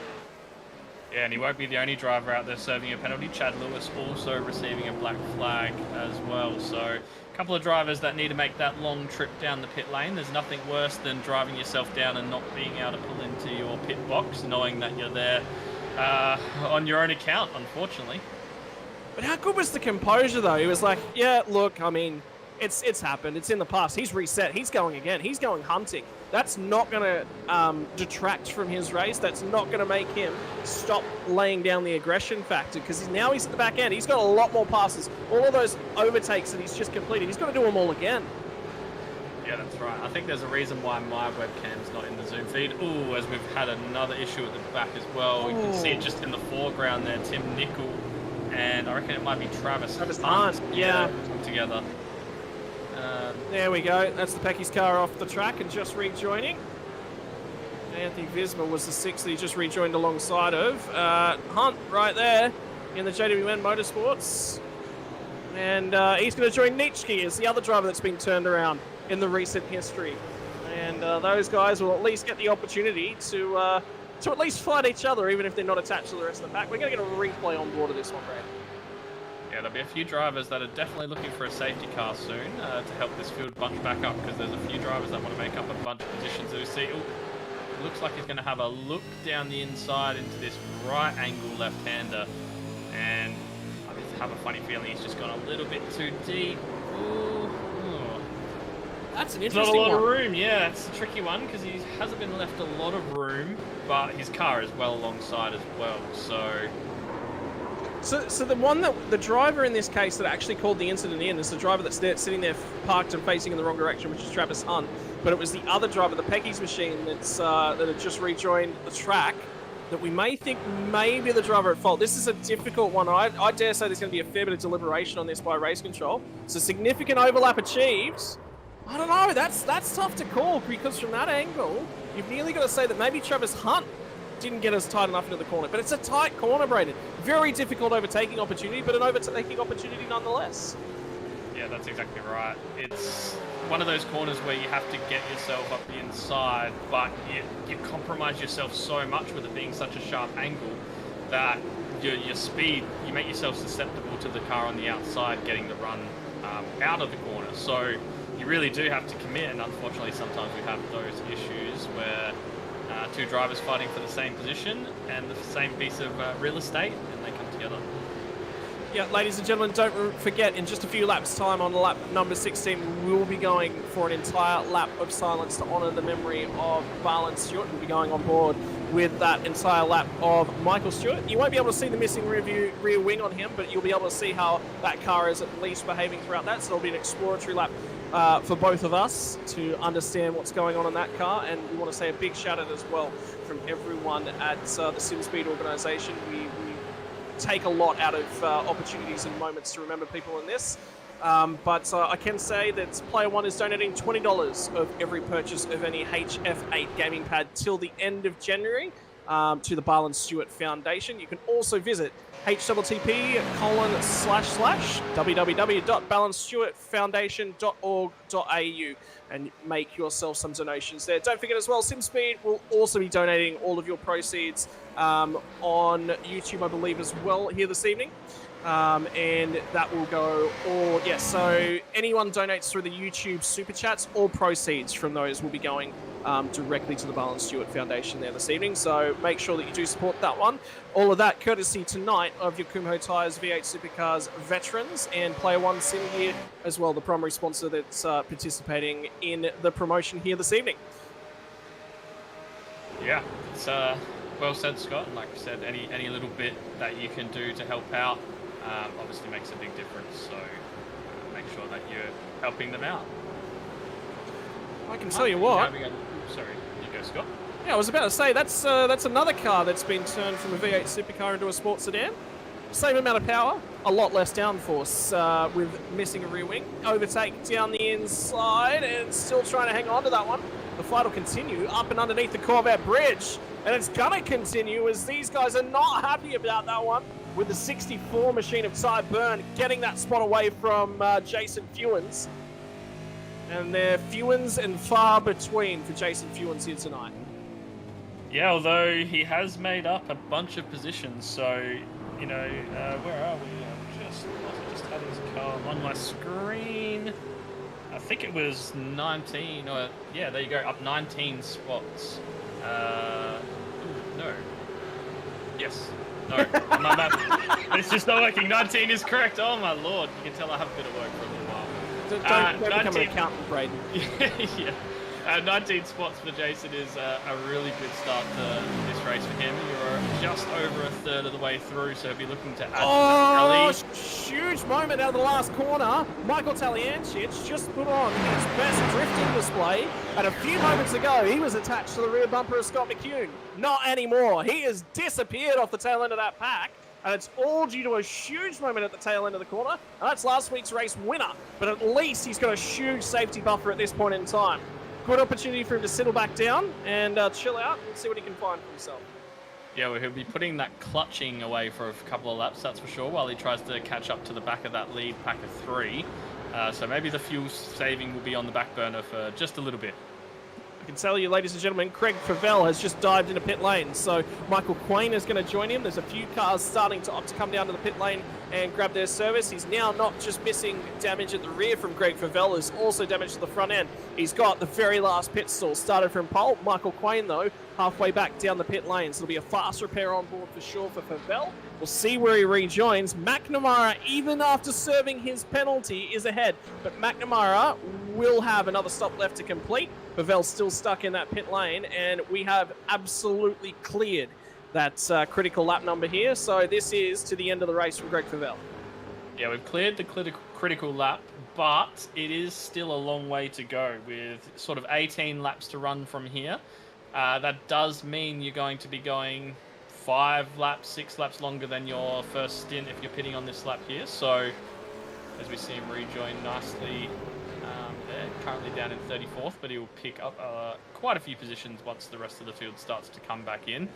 Yeah, and he won't be the only driver out there serving a penalty. Chad Lewis also receiving a black flag as well. So a couple of drivers that need to make that long trip down the pit lane. There's nothing worse than driving yourself down and not being able to pull into your pit box, knowing that you're there on your own account, unfortunately. But how good was the composure, though? He was like, yeah, look, I mean, it's happened. It's in the past. He's reset. He's going again. He's going hunting. That's not going to detract from his race. That's not going to make him stop laying down the aggression factor, because now he's at the back end. He's got a lot more passes. All of those overtakes that he's just completed, he's got to do them all again. Yeah, that's right. I think there's a reason why my webcam's not in the Zoom feed. Ooh, as we've had another issue at the back as well. You can see it just in the foreground there, Tim Nickel, and I reckon it might be Travis Hunt. Yeah. Together. There we go. That's the Pecky's car off the track and just rejoining. Anthony Visma was the sixth that he just rejoined alongside of. Hunt right there in the JWN Motorsports. And he's going to join Nitschke as the other driver that's been turned around in the recent history. And those guys will at least get the opportunity to at least fight each other, even if they're not attached to the rest of the pack. We're going to get a replay on board of this one, Brad. Yeah, there'll be a few drivers that are definitely looking for a safety car soon to help this field bunch back up, because there's a few drivers that want to make up a bunch of positions. So we see, it looks like he's going to have a look down the inside into this right angle left-hander, and I just have a funny feeling he's just gone a little bit too deep. Ooh. That's an Not interesting a lot one. of room, yeah, it's a tricky one because he hasn't been left a lot of room, but his car is well alongside as well, so... So the driver in this case that actually called the incident in is the driver that's there, sitting there parked and facing in the wrong direction, which is Travis Hunt. But it was the other driver, the Peggy's machine, that had just rejoined the track, that we may think may be the driver at fault. This is a difficult one. I dare say there's going to be a fair bit of deliberation on this by race control. So significant overlap achieved. I don't know. That's tough to call, because from that angle, you've nearly got to say that maybe Travis Hunt didn't get us tight enough into the corner. But it's a tight corner, Braden. Very difficult overtaking opportunity, but an overtaking opportunity nonetheless. Yeah, that's exactly right. It's one of those corners where you have to get yourself up the inside, but you compromise yourself so much with it being such a sharp angle that your speed, you make yourself susceptible to the car on the outside getting the run out of the corner. So you really do have to commit, and unfortunately sometimes we have those issues where two drivers fighting for the same position and the same piece of real estate, and they come together. Yeah, ladies and gentlemen, don't forget, in just a few laps' time on lap number 16, we will be going for an entire lap of silence to honour the memory of Barlin Stewart. We'll be going on board with that entire lap of Michael Stewart. You won't be able to see the missing rear wing on him, but you'll be able to see how that car is at least behaving throughout that. So it'll be an exploratory lap for both of us to understand what's going on in that car. And we want to say a big shout out as well from everyone at the SimSpeed organisation. We take a lot out of opportunities and moments to remember people in this. But I can say that Player One is donating $20 of every purchase of any HF8 gaming pad till the end of January to the Barlin Stewart Foundation. You can also visit http://www.balancestuartfoundation.org.au and make yourself some donations there. Don't forget as well, SimSpeed will also be donating all of your proceeds on YouTube, I believe, as well here this evening. And that will go so anyone donates through the YouTube Super Chats, all proceeds from those will be going directly to the Barlin Stewart Foundation there this evening. So make sure that you do support that one. All of that courtesy tonight of your Kumho Tyres V8 Supercars veterans and Player One Sim Gear as well, the primary sponsor that's participating in the promotion here this evening. Yeah, it's well said, Scott. And like you said, any little bit that you can do to help out obviously makes a big difference. So make sure that you're helping them out. I can tell you what. Sorry, you go, Scott. Yeah, I was about to say, that's another car that's been turned from a V8 supercar into a sports sedan. Same amount of power, a lot less downforce with missing a rear wing. Overtake down the inside and still trying to hang on to that one. The fight will continue up and underneath the Corvette bridge. And it's going to continue as these guys are not happy about that one, with the 64 machine of Ty Byrne getting that spot away from Jason Fewens. And they're Fewens and far between for Jason Fewens here tonight. Yeah, although he has made up a bunch of positions, so, you know, where are we? I just had his car on my screen. I think it was 19, or, yeah, there you go, up 19 spots. No. Yes. No. My map. It's just not working. 19 is correct. Oh, my lord. You can tell I have a bit of work for a little while. Don't become an accountant, Braden. Yeah. 19 spots for Jason is a really good start to this race for him. You're just over a third of the way through, so he'll be looking to add to that rally. Huge moment out of the last corner. Michael Taliancic just put on his best drifting display, and a few moments ago he was attached to the rear bumper of Scott McCune. Not anymore. He has disappeared off the tail end of that pack. And it's all due to a huge moment at the tail end of the corner. And that's last week's race winner. But at least he's got a huge safety buffer at this point in time. Good opportunity for him to settle back down and chill out and see what he can find for himself. Yeah, well, he'll be putting that clutching away for a couple of laps, that's for sure, while he tries to catch up to the back of that lead pack of 3. So maybe the fuel saving will be on the back burner for just a little bit. I can tell you, ladies and gentlemen, Craig Favell has just dived into pit lane. So Michael Quain is going to join him. There's a few cars starting to opt to come down to the pit lane and grab their service. He's now not just missing damage at the rear from Greg Favell, he's also damage to the front end. He's got the very last pit stall started from pole. Michael Quain, though, halfway back down the pit lane. So it'll be a fast repair on board for sure for Favell. We'll see where he rejoins. McNamara, even after serving his penalty, is ahead. But McNamara will have another stop left to complete. Favell's still stuck in that pit lane, and we have absolutely cleared that critical lap number here. So this is to the end of the race from Greg Favell. Yeah, we've cleared the critical lap, but it is still a long way to go with sort of 18 laps to run from here. That does mean you're going to be going 5 laps, 6 laps longer than your first stint if you're pitting on this lap here. So as we see him rejoin nicely there, currently down in 34th, but he will pick up quite a few positions once the rest of the field starts to come back in.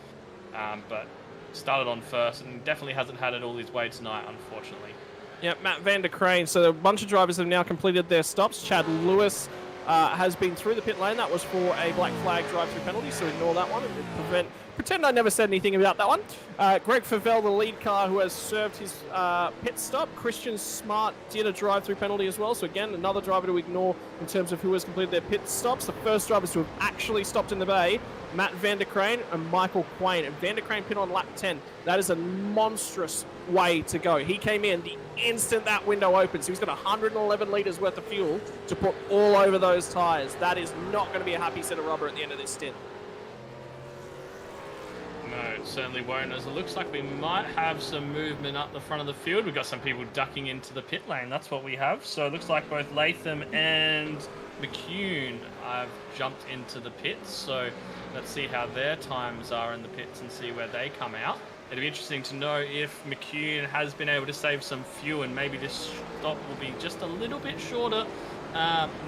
But started on first and definitely hasn't had it all his way tonight, unfortunately. Yeah, Matt van der Crane. So a bunch of drivers have now completed their stops. Chad Lewis has been through the pit lane. That was for a black flag drive-through penalty, so ignore that one. Pretend I never said anything about that one. Greg Favell, the lead car, who has served his pit stop. Christian Smart did a drive-through penalty as well. So again, another driver to ignore in terms of who has completed their pit stops. The first drivers to have actually stopped in the bay, Matt van der Crane and Michael Quain. And van der Crane pit on lap 10. That is a monstrous way to go. He came in the instant that window opened, so he's got 111 litres worth of fuel to put all over those tyres. That is not going to be a happy set of rubber at the end of this stint. No, it certainly won't, as it looks like we might have some movement up the front of the field. We've got some people ducking into the pit lane. That's what we have. So it looks like both Latham and McCune have jumped into the pits. So let's see how their times are in the pits and see where they come out. It'll be interesting to know if McCune has been able to save some fuel, and maybe this stop will be just a little bit shorter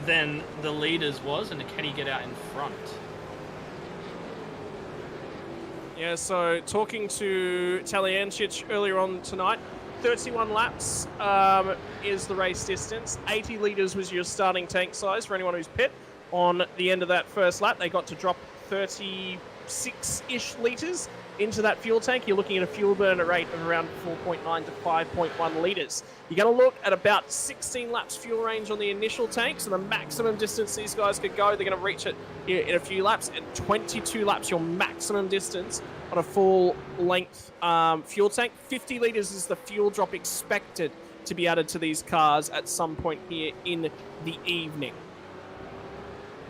than the leaders was, and can he get out in front? Yeah, so talking to Taliancic earlier on tonight, 31 laps is the race distance. 80 litres was your starting tank size for anyone who's pit. On the end of that first lap, they got to drop 36-ish litres into that fuel tank. You're looking at a fuel burn rate of around 4.9 to 5.1 litres. You're going to look at about 16 laps fuel range on the initial tank, so the maximum distance these guys could go, they're going to reach it in a few laps. At 22 laps, your maximum distance on a full length fuel tank. 50 litres is the fuel drop expected to be added to these cars at some point here in the evening.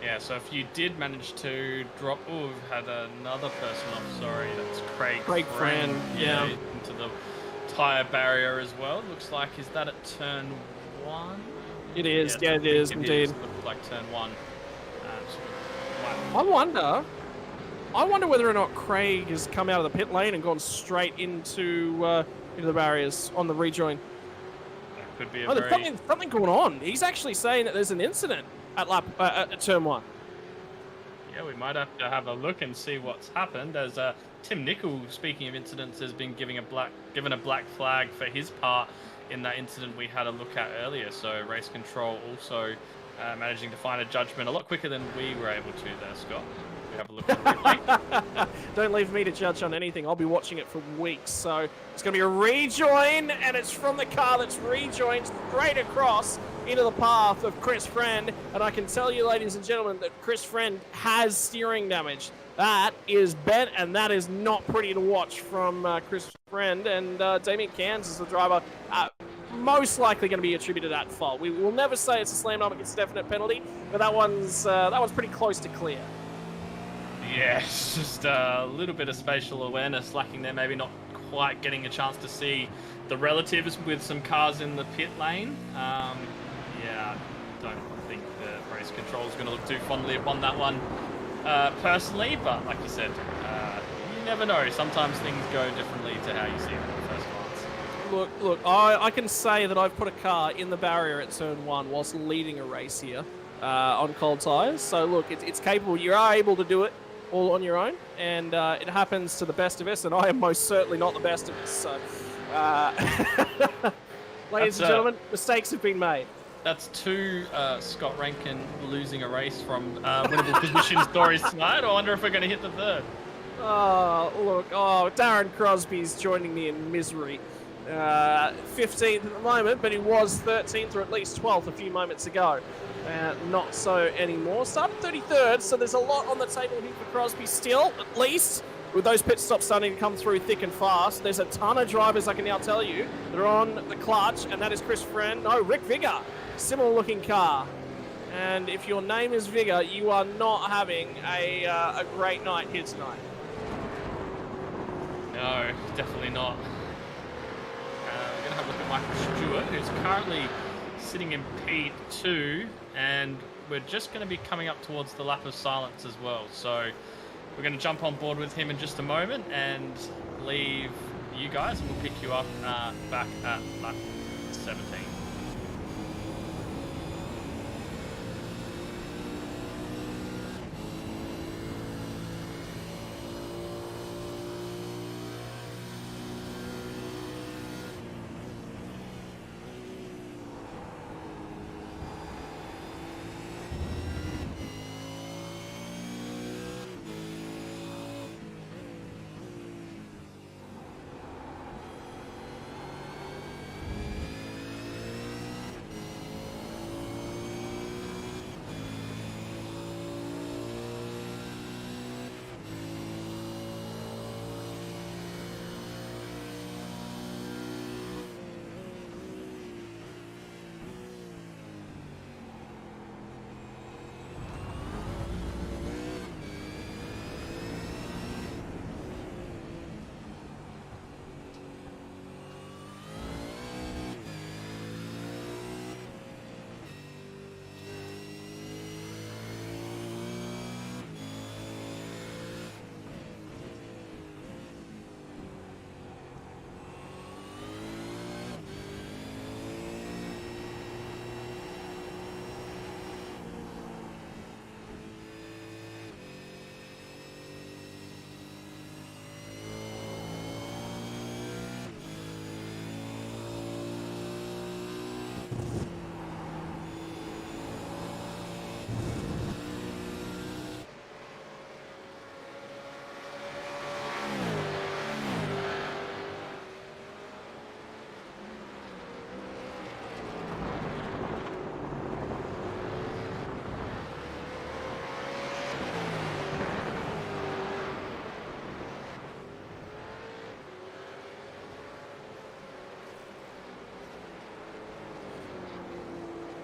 Yeah, so if you did manage to drop... Oh, we've had another person off, sorry. That's Craig Friend, yeah. Into the tyre barrier as well. Looks like, is that at turn 1? It is, yeah, it is indeed. Looks like turn 1. I wonder whether or not Craig has come out of the pit lane and gone straight into the barriers on the rejoin. That could be there's something going on. He's actually saying that there's an incident at turn 1. Yeah, we might have to have a look and see what's happened, as Tim Nicol, speaking of incidents, has been given a black flag for his part in that incident we had a look at earlier. So race control also managing to find a judgment a lot quicker than we were able to there, Scott. We have a look at the replay. Don't leave me to judge on anything. I'll be watching it for weeks. So it's going to be a rejoin, and it's from the car that's rejoined straight across into the path of Chris Friend. And I can tell you, ladies and gentlemen, that Chris Friend has steering damage. That is bent, and that is not pretty to watch from Chris Friend. And Damien Cairns is the driver, most likely going to be attributed at fault. We will never say it's a slam dunk, it's a definite penalty, but that one's pretty close to clear. Yeah, it's just a little bit of spatial awareness lacking there, maybe not quite getting a chance to see the relatives with some cars in the pit lane. Yeah, I don't think the race control is going to look too fondly upon that one personally, but like you said, you never know. Sometimes things go differently to how you see them at first glance. Look, I can say that I've put a car in the barrier at turn 1 whilst leading a race here on cold tyres. So look, it's capable. You are able to do it all on your own, and it happens to the best of us, and I am most certainly not the best of us. So, ladies and gentlemen, mistakes have been made. That's two Scott Rankin losing a race from winnable position stories tonight. I wonder if we're going to hit the third. Oh, look. Oh, Darren Crosby's joining me in misery. 15th at the moment, but he was 13th or at least 12th a few moments ago. Not so anymore. Started 33rd, so there's a lot on the table here for Crosby still, at least. With those pit stops starting to come through thick and fast, there's a ton of drivers, I can now tell you, that are on the clutch, and that is Rick Vigor. Similar looking car. And if your name is Vigor, you are not having a great night here tonight. No, definitely not. We're going to have a look at Michael Stewart, who's currently sitting in P2, and we're just going to be coming up towards the lap of silence as well. So we're going to jump on board with him in just a moment and leave you guys, and we'll pick you up back at lap 17.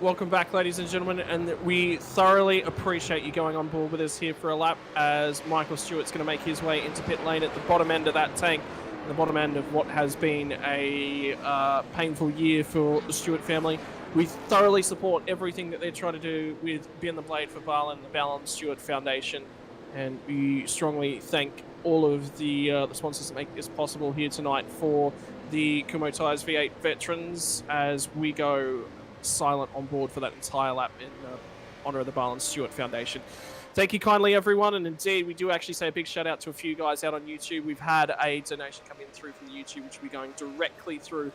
Welcome back, ladies and gentlemen, and we thoroughly appreciate you going on board with us here for a lap as Michael Stewart's going to make his way into pit lane at the bottom end of that tank, the bottom end of what has been a painful year for the Stewart family. We thoroughly support everything that they're trying to do with Beyond the Blade for Barlin, the Ballon Stewart Foundation, and we strongly thank all of the sponsors that make this possible here tonight for the Kumho Tyres V8 veterans as we go silent on board for that entire lap in honor of the Barlin Stewart Foundation. Thank you kindly, everyone, and indeed we do actually say a big shout out to a few guys out on YouTube. We've had a donation come in through from the YouTube, which will be going directly through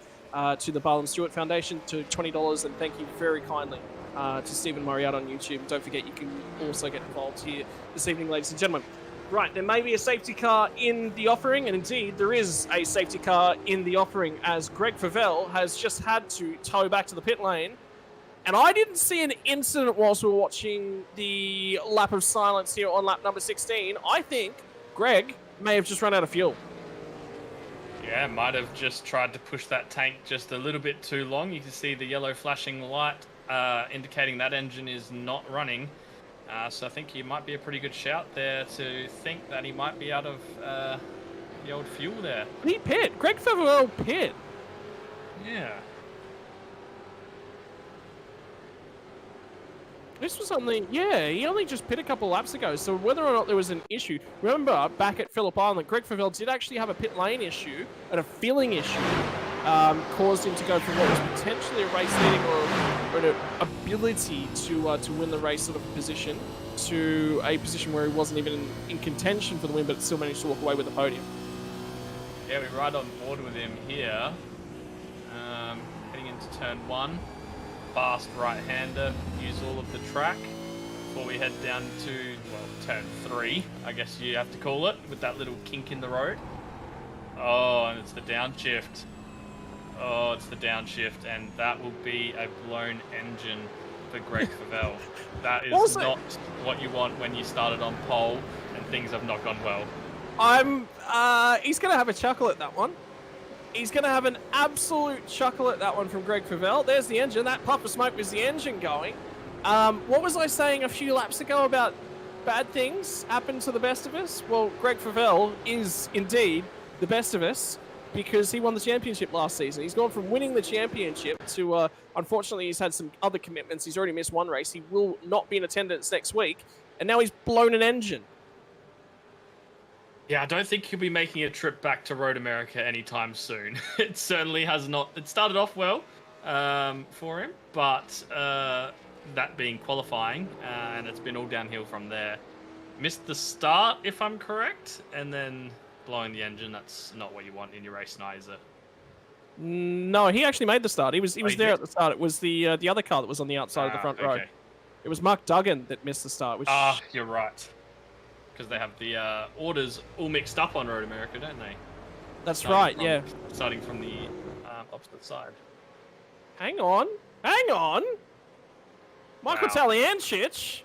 to the Barlin Stewart Foundation to $20, and thank you very kindly to Stephen Murray out on YouTube. And don't forget, you can also get involved here this evening, ladies and gentlemen. Right, there may be a safety car in the offering, and indeed there is a safety car in the offering as Greg Favell has just had to tow back to the pit lane. And I didn't see an incident whilst we were watching the lap of silence here on lap number 16. I think Greg may have just run out of fuel. Yeah, might have just tried to push that tank just a little bit too long. You can see the yellow flashing light indicating that engine is not running. So I think he might be a pretty good shout there to think that he might be out of the old fuel there. He pit. Greg Favell pit. Yeah. This was only, yeah, he only just pit a couple laps ago, so whether or not there was an issue. Remember, back at Phillip Island, Greg Favell did actually have a pit lane issue and a filling issue caused him to go from what was potentially a race leading or an ability to win the race sort of position to a position where he wasn't even in contention for the win, but still managed to walk away with the podium. Yeah, we're right on board with him here. Heading into turn one. fast right-hander use all of the track before we head down to, well, turn 3, I guess you have to call it, with that little kink in the road. Oh, and it's the downshift. Oh, it's the downshift, and that will be a blown engine for Greg Favell. That is Also, not what you want when you started on pole and things have not gone well. He's going to have a chuckle at that one. He's going to have an absolute chuckle at that one from Greg Favell. There's the engine. That puff of smoke was the engine going. What was I saying a few laps ago about bad things happen to the best of us? Well, Greg Favell is indeed the best of us because he won the championship last season. He's gone from winning the championship to, unfortunately, he's had some other commitments. He's already missed one race. He will not be in attendance next week. And now he's blown an engine. Yeah, I don't think he'll be making a trip back to Road America anytime soon. It certainly has not. It started off well for him, but that being qualifying, and it's been all downhill from there. Missed the start, if I'm correct, and then blowing the engine. That's not what you want in your race night, is it? No, he actually made the start. He was there at the start. It was the other car that was on the outside of the front row. It was Mark Duggan that missed the start. Which... you're right. Because they have the orders all mixed up on Road America, don't they? That's right, yeah. Starting from the opposite side. Hang on. Michael Taliancic,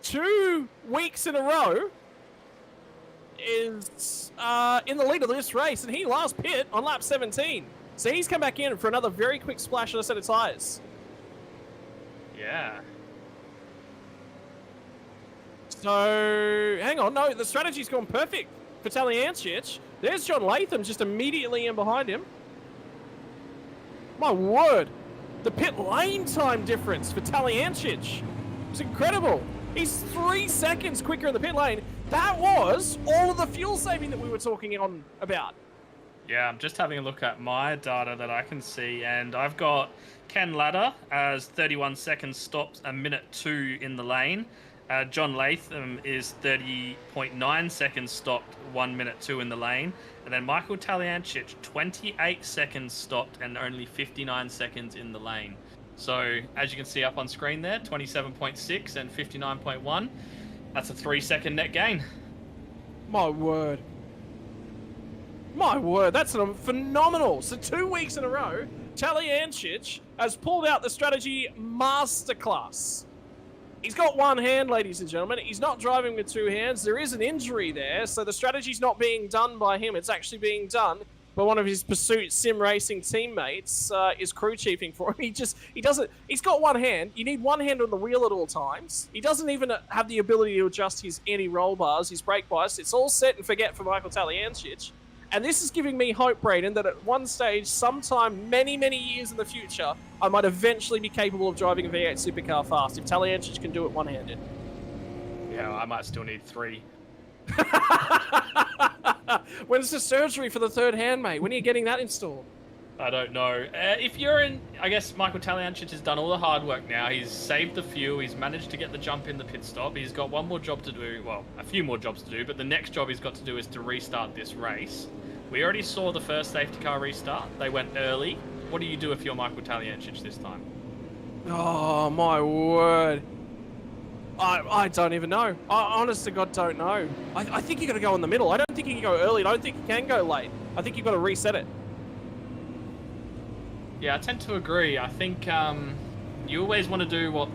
2 weeks in a row, is in the lead of this race, and he last pit on lap 17. So he's come back in for another very quick splash on a set of tyres. Yeah. So, hang on. No, the strategy's gone perfect for Taliancic. There's John Latham just immediately in behind him. My word. The pit lane time difference for Taliancic. It's incredible. He's 3 seconds quicker in the pit lane. That was all of the fuel saving that we were talking on about. Yeah, I'm just having a look at my data that I can see, and I've got Ken Ladder as 31 seconds stops, a minute 2 in the lane. John Latham is 30.9 seconds stopped, 1 minute 2 in the lane. And then Michael Taliancic, 28 seconds stopped and only 59 seconds in the lane. So, as you can see up on screen there, 27.6 and 59.1. That's a 3-second net gain. My word. My word, that's phenomenal. So 2 weeks in a row, Taliancic has pulled out the strategy masterclass. He's got one hand, ladies and gentlemen. He's not driving with 2 hands. There is an injury there, so the strategy's not being done by him. It's actually being done by one of his Pursuit Sim Racing teammates, is crew chiefing for him. He's got one hand. You need one hand on the wheel at all times. He doesn't even have the ability to adjust his anti-roll bars, his brake bias. It's all set and forget for Michael Taliancic. And this is giving me hope, Braden, that at one stage, sometime many, many years in the future, I might eventually be capable of driving a V8 supercar fast if Taliancic can do it one-handed. Yeah, I might still need 3. When's the surgery for the third hand, mate? When are you getting that installed? I don't know. If you're in, I guess Michael Taliancic has done all the hard work now. He's saved the fuel. He's managed to get the jump in the pit stop. He's got one more job to do. Well, a few more jobs to do, but the next job he's got to do is to restart this race. We already saw the first safety car restart. They went early. What do you do if you're Michael Taliancic this time? Oh, my word. I don't even know. I honest to God don't know. I think you got to go in the middle. I don't think you can go early. I don't think you can go late. I think you've got to reset it. Yeah, I tend to agree. I think you always want to do what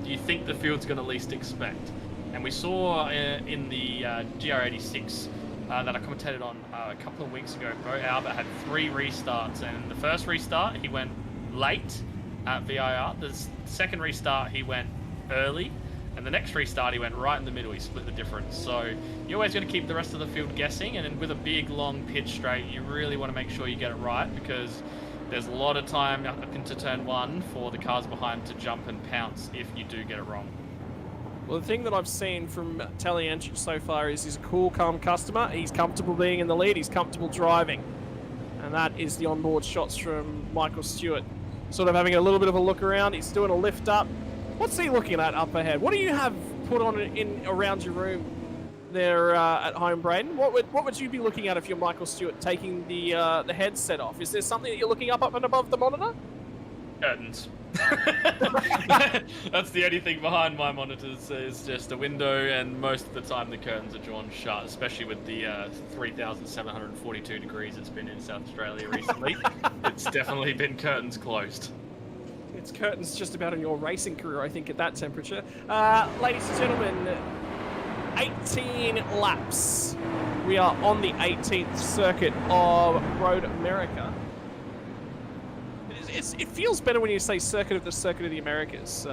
you think the field's going to least expect. And we saw in the GR86 that I commentated on a couple of weeks ago, Bro Albert had 3 restarts. And the first restart, he went late at VIR. The second restart, he went early. And the next restart, he went right in the middle. He split the difference. So you're always going to keep the rest of the field guessing. And then with a big, long pitch straight, you really want to make sure you get it right because there's a lot of time up into turn 1 for the cars behind to jump and pounce if you do get it wrong. Well, the thing that I've seen from Taliancic so far is he's a cool, calm customer. He's comfortable being in the lead. He's comfortable driving. And that is the onboard shots from Michael Stewart. Sort of having a little bit of a look around. He's doing a lift up. What's he looking at up ahead? What do you have put on in around your room there at home, Braden? What would you be looking at if you're Michael Stewart taking the headset off? Is there something that you're looking up and above the monitor? Curtains. That's the only thing behind my monitors is just a window, and most of the time the curtains are drawn shut, especially with the 3,742 degrees it's been in South Australia recently. It's definitely been curtains closed. It's curtains just about in your racing career, I think, at that temperature. Ladies and gentlemen, 18 laps. We are on the 18th circuit of Road America. It feels better when you say circuit of the Americas.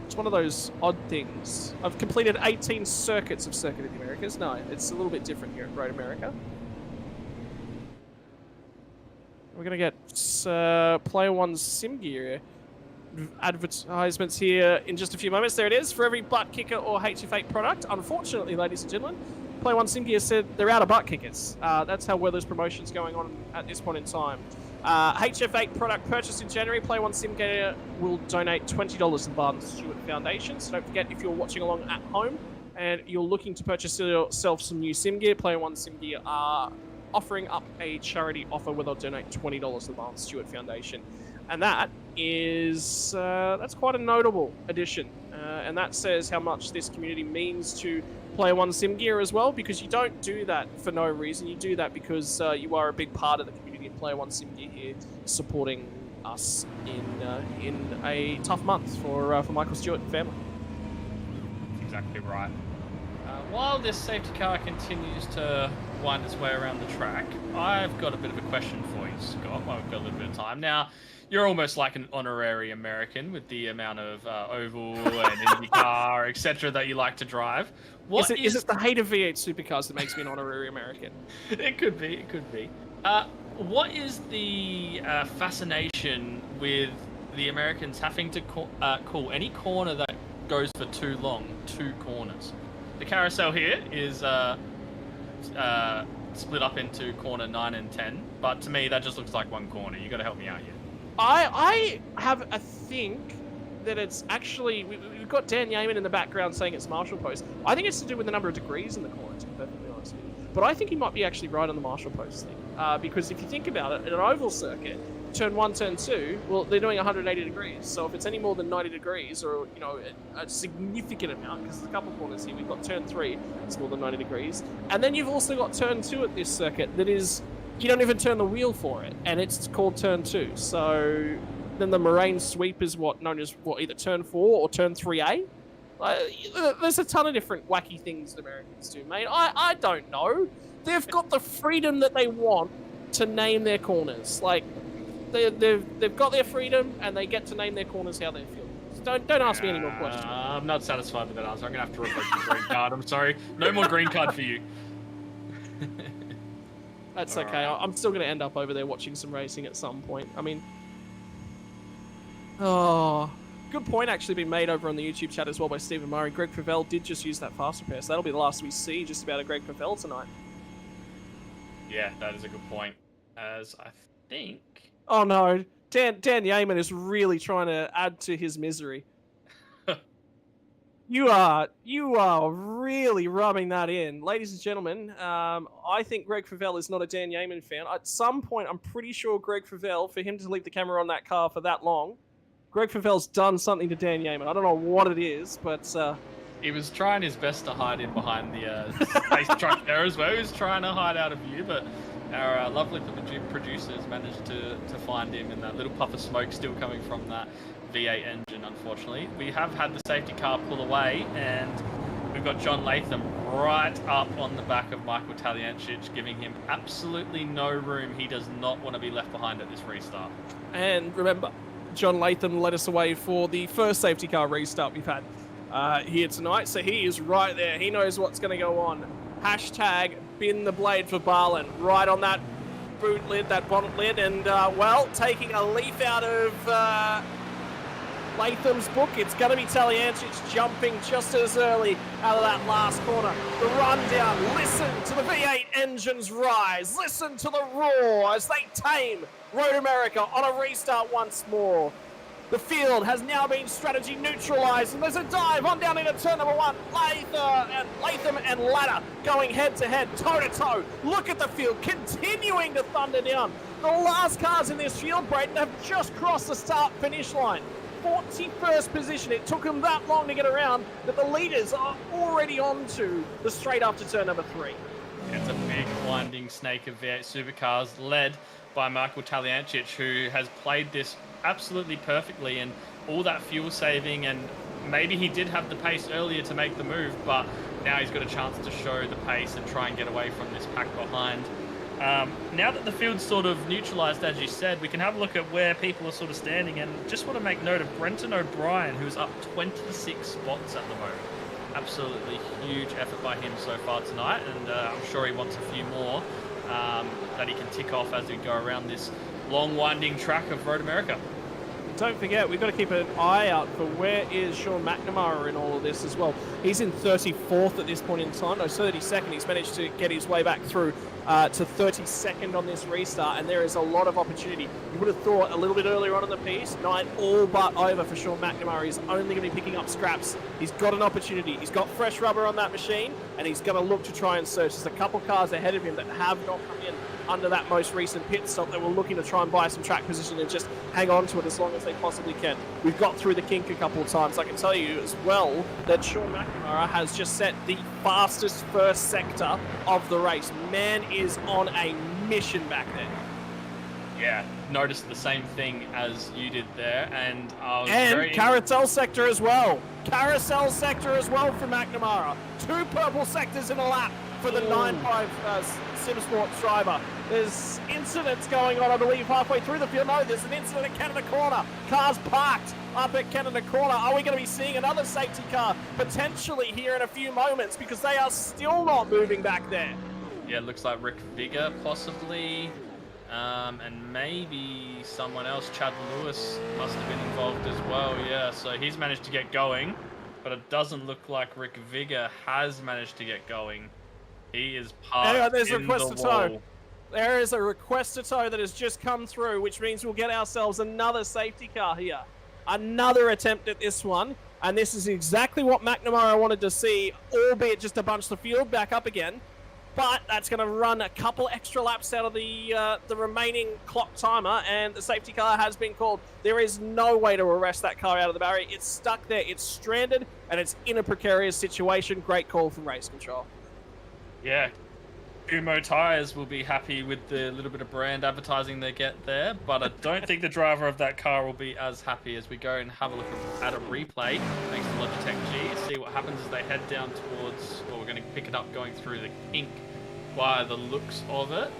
It's one of those odd things. I've completed 18 circuits of Circuit of the Americas. No, it's a little bit different here at Road America. We're going to get Player One's Sim Gear advertisements here in just a few moments. There it is. For every butt kicker or HF8 product, unfortunately, ladies and gentlemen, Player One Sim Gear said they're out of butt kickers. That's how well those promotions going on at this point in time. HF8 product purchased in January, Player One Sim Gear will donate $20 to the Barton Stewart Foundation. So don't forget, if you're watching along at home and you're looking to purchase yourself some new sim gear, Player One Sim Gear are offering up a charity offer where they'll donate $20 to the Barton Stewart Foundation. And that is, that's quite a notable addition. And that says how much this community means to Player One Sim Gear as well, because you don't do that for no reason. You do that because you are a big part of the community. Player One Sim Gear here supporting us in a tough month for Michael Stewart and family. Exactly right. While this safety car continues to wind its way around the track, I've got a bit of a question for you, Scott. I've got a little bit of time. Now, you're almost like an honorary American with the amount of oval and IndyCar, etc. that you like to drive. Is it the hate of V8 supercars that makes me an honorary American? It could be, it could be. What is the fascination with the Americans having to call any corner that goes for too long 2 corners? The carousel here is split up into corner 9 and 10, but to me that just looks like one corner. You got to help me out here. I have a think that it's actually, we've got Dan Yeaman in the background saying it's Marshall Post. I think it's to do with the number of degrees in the corner, to be perfectly honest with you. But I think he might be actually right on the Marshall Post thing. Because if you think about it, in an oval circuit, turn 1, turn 2, well, they're doing 180 degrees. So if it's any more than 90 degrees, or, you know, a significant amount, because there's a couple of corners here, we've got turn 3, it's more than 90 degrees. And then you've also got turn 2 at this circuit that is, you don't even turn the wheel for it, and it's called turn 2. So then the moraine sweep is known as either turn 4 or turn 3A. There's a ton of different wacky things the Americans do, mate. I don't know. They've got the freedom that they want to name their corners. Like, they've got their freedom, and they get to name their corners how they feel. So don't ask me any more questions. I'm not satisfied with that answer. I'm going to have to revoke your green card. I'm sorry. No more green card for you. That's okay. Right. I'm still going to end up over there watching some racing at some point. I mean... Oh... Good point actually been made over on the YouTube chat as well by Stephen Murray. Greg Favell did just use that fast repair, so that'll be the last we see just about a Greg Favell tonight. Yeah, that is a good point. As I think... Oh no, Dan Yeaman is really trying to add to his misery. You are really rubbing that in. Ladies and gentlemen, I think Greg Favell is not a Dan Yeaman fan. At some point, I'm pretty sure Greg Favell, for him to leave the camera on that car for that long, Greg Favell's done something to Dan Yeaman. I don't know what it is, but... He was trying his best to hide in behind the space truck there as well. He was trying to hide out of view, but our lovely producers managed to find him in that little puff of smoke still coming from that V8 engine, unfortunately. We have had the safety car pull away, and we've got John Latham right up on the back of Michael Taliancic, giving him absolutely no room. He does not want to be left behind at this restart. And remember, John Latham led us away for the first safety car restart we've had here tonight, so he is right there. He knows what's going to go on. Hashtag bin the blade for Barlin, right on that boot lid, that bonnet lid, and well, taking a leaf out of Latham's book, it's going to be Taliancic jumping just as early out of that last corner. The rundown, listen to the V8 engines rise, listen to the roar as they tame Road America on a restart once more. The field has now been strategy neutralized, and there's a dive on down into turn number 1. Latham and Ladder going head to head, toe to toe. Look at the field continuing to thunder down. The last cars in this field, Brayton, have just crossed the start finish line. 41st position. It took them that long to get around that the leaders are already on to the straight after turn number 3. It's a big winding snake of V8 supercars led by Michael Taliancic, who has played this absolutely perfectly, and all that fuel saving, and maybe he did have the pace earlier to make the move, but now he's got a chance to show the pace and try and get away from this pack behind. Now that the field's sort of neutralised, as you said, we can have a look at where people are sort of standing, and just want to make note of Brenton O'Brien, who's up 26 spots at the moment. Absolutely huge effort by him so far tonight, and I'm sure he wants a few more that he can tick off as we go around this long winding track of Road America. Don't forget, we've got to keep an eye out for where is Sean McNamara in all of this as well. He's in 34th at this point in time. No, 32nd. He's managed to get his way back through to 32nd on this restart, and there is a lot of opportunity. You would have thought a little bit earlier on in the piece, night all but over for Sean McNamara. He's only going to be picking up scraps. He's got an opportunity. He's got fresh rubber on that machine, and he's going to look to try and search. There's a couple cars ahead of him that have not come in under that most recent pit stop that were looking to try and buy some track position and just hang on to it as long as they possibly can. We've got through the kink a couple of times. I can tell you as well that Sean McNamara has just set the fastest first sector of the race. Man is on a mission back there. Yeah, noticed the same thing as you did there, and carousel sector as well. Carousel sector as well for McNamara. 2 purple sectors in a lap for the 9.5 SimSports driver. There's incidents going on, I believe, halfway through the field. No, there's an incident at Canada Corner. Cars parked up at Canada Corner. Are we going to be seeing another safety car potentially here in a few moments, because they are still not moving back there? Yeah, it looks like Rick Vigor possibly, and maybe someone else. Chad Lewis must have been involved as well. Yeah, so he's managed to get going, but it doesn't look like Rick Vigor has managed to get going. He is parked there's a in request the to tow. wall. There is a request to tow that has just come through, which means we'll get ourselves another safety car here. Another attempt at this one, and this is exactly what McNamara wanted to see, albeit just to bunch the field back up again. But that's going to run a couple extra laps out of the remaining clock timer, and the safety car has been called. There is no way to arrest that car out of the barrier. It's stuck there, it's stranded, and it's in a precarious situation. Great call from race control. Yeah, Kumho Tyres will be happy with the little bit of brand advertising they get there, but I don't think the driver of that car will be as happy as we go and have a look at a replay, thanks to Logitech G, see what happens as they head down towards, well, we're going to pick it up going through the kink by the looks of it.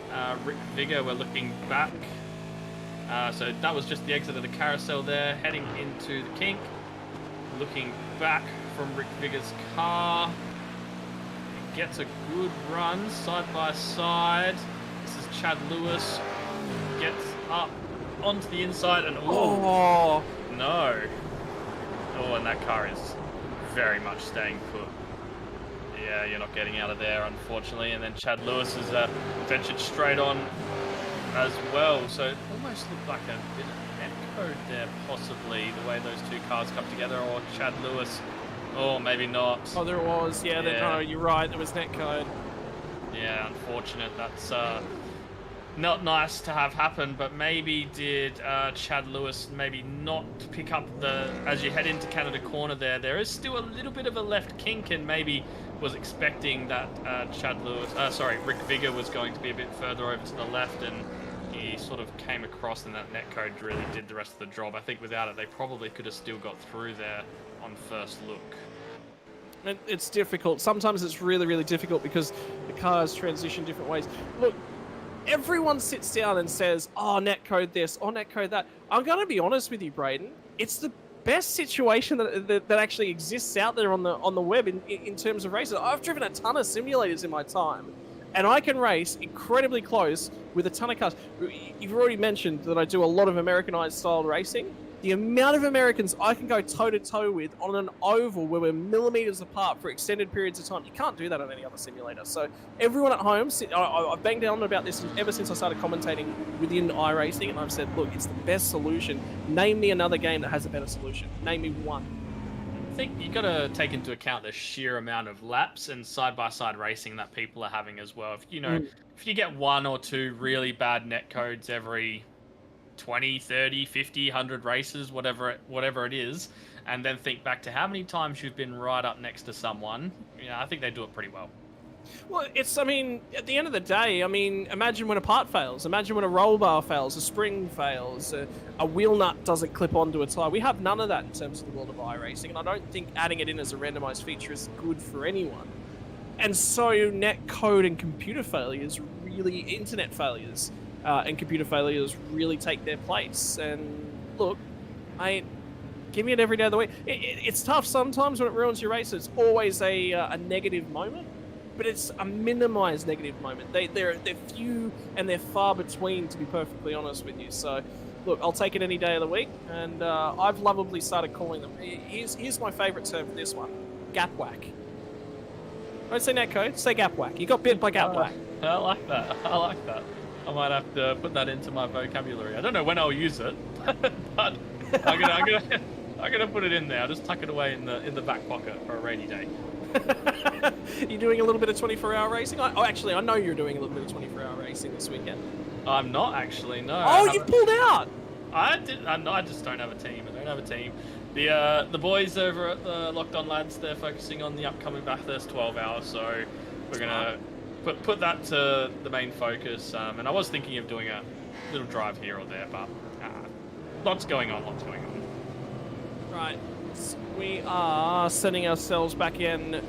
Rick Vigor, we're looking back. So that was just the exit of the carousel there, heading into the kink. Looking back from Rick Vigor's car. Gets a good run side by side. This is Chad Lewis. Gets up onto the inside and no. Oh, and that car is very much staying put. Yeah, you're not getting out of there, unfortunately. And then Chad Lewis has ventured straight on as well. So it almost looked like a bit of net code there, possibly, the way those two cars come together. Or Chad Lewis. Oh, maybe not. Oh, there was. Yeah, no, you're right. There was netcode. Yeah, unfortunate. That's not nice to have happen, but maybe did Chad Lewis maybe not pick up the... As you head into Canada Corner there is still a little bit of a left kink, and maybe was expecting that Rick Vigor was going to be a bit further over to the left, and he sort of came across, and that netcode really did the rest of the job. I think without it, they probably could have still got through there on first look. It's difficult. Sometimes it's really, really difficult because the cars transition different ways. Look, everyone sits down and says, oh, netcode this, or netcode that. I'm going to be honest with you, Braden. It's the best situation that actually exists out there on the web in terms of races. I've driven a ton of simulators in my time, and I can race incredibly close with a ton of cars. You've already mentioned that I do a lot of Americanized style racing. The amount of Americans I can go toe-to-toe with on an oval where we're millimeters apart for extended periods of time, you can't do that on any other simulator. So everyone at home, I've banged down about this ever since I started commentating within iRacing, and I've said, look, it's the best solution. Name me another game that has a better solution. Name me one. I think you've got to take into account the sheer amount of laps and side-by-side racing that people are having as well. If you get 1 or 2 really bad netcodes every 20, 30, 50, 100 races, whatever it is, and then think back to how many times you've been right up next to someone. I think they do it pretty well. Well, I mean, at the end of the day, I mean, imagine when a part fails. Imagine when a roll bar fails, a spring fails, a wheel nut doesn't clip onto a tyre. We have none of that in terms of the world of iRacing, and I don't think adding it in as a randomised feature is good for anyone. And so net code and computer failures really, internet failures and computer failures really take their place. And look, give me it every day of the week. It's tough sometimes when it ruins your race. It's always a negative moment. But it's a minimized negative moment. They're few and they're far between, to be perfectly honest with you. So, look, I'll take it any day of the week, and I've lovably started calling them. Here's my favorite term for this one: gap whack. Don't say netcode, say gap whack. You got bit by gap whack. I like that. I like that. I might have to put that into my vocabulary. I don't know when I'll use it, but I'm gonna put it in there. I'll just tuck it away in the back pocket for a rainy day. You're doing a little bit of 24-hour racing? Actually, I know you're doing a little bit of 24-hour racing this weekend. I'm not actually, no. Oh, you pulled out! I just don't have a team. I don't have a team. The boys over at the Locked On Lads, they're focusing on the upcoming Bathurst 12 hours, so we're going to put that to the main focus. And I was thinking of doing a little drive here or there, but lots going on. Right. We are sending ourselves back in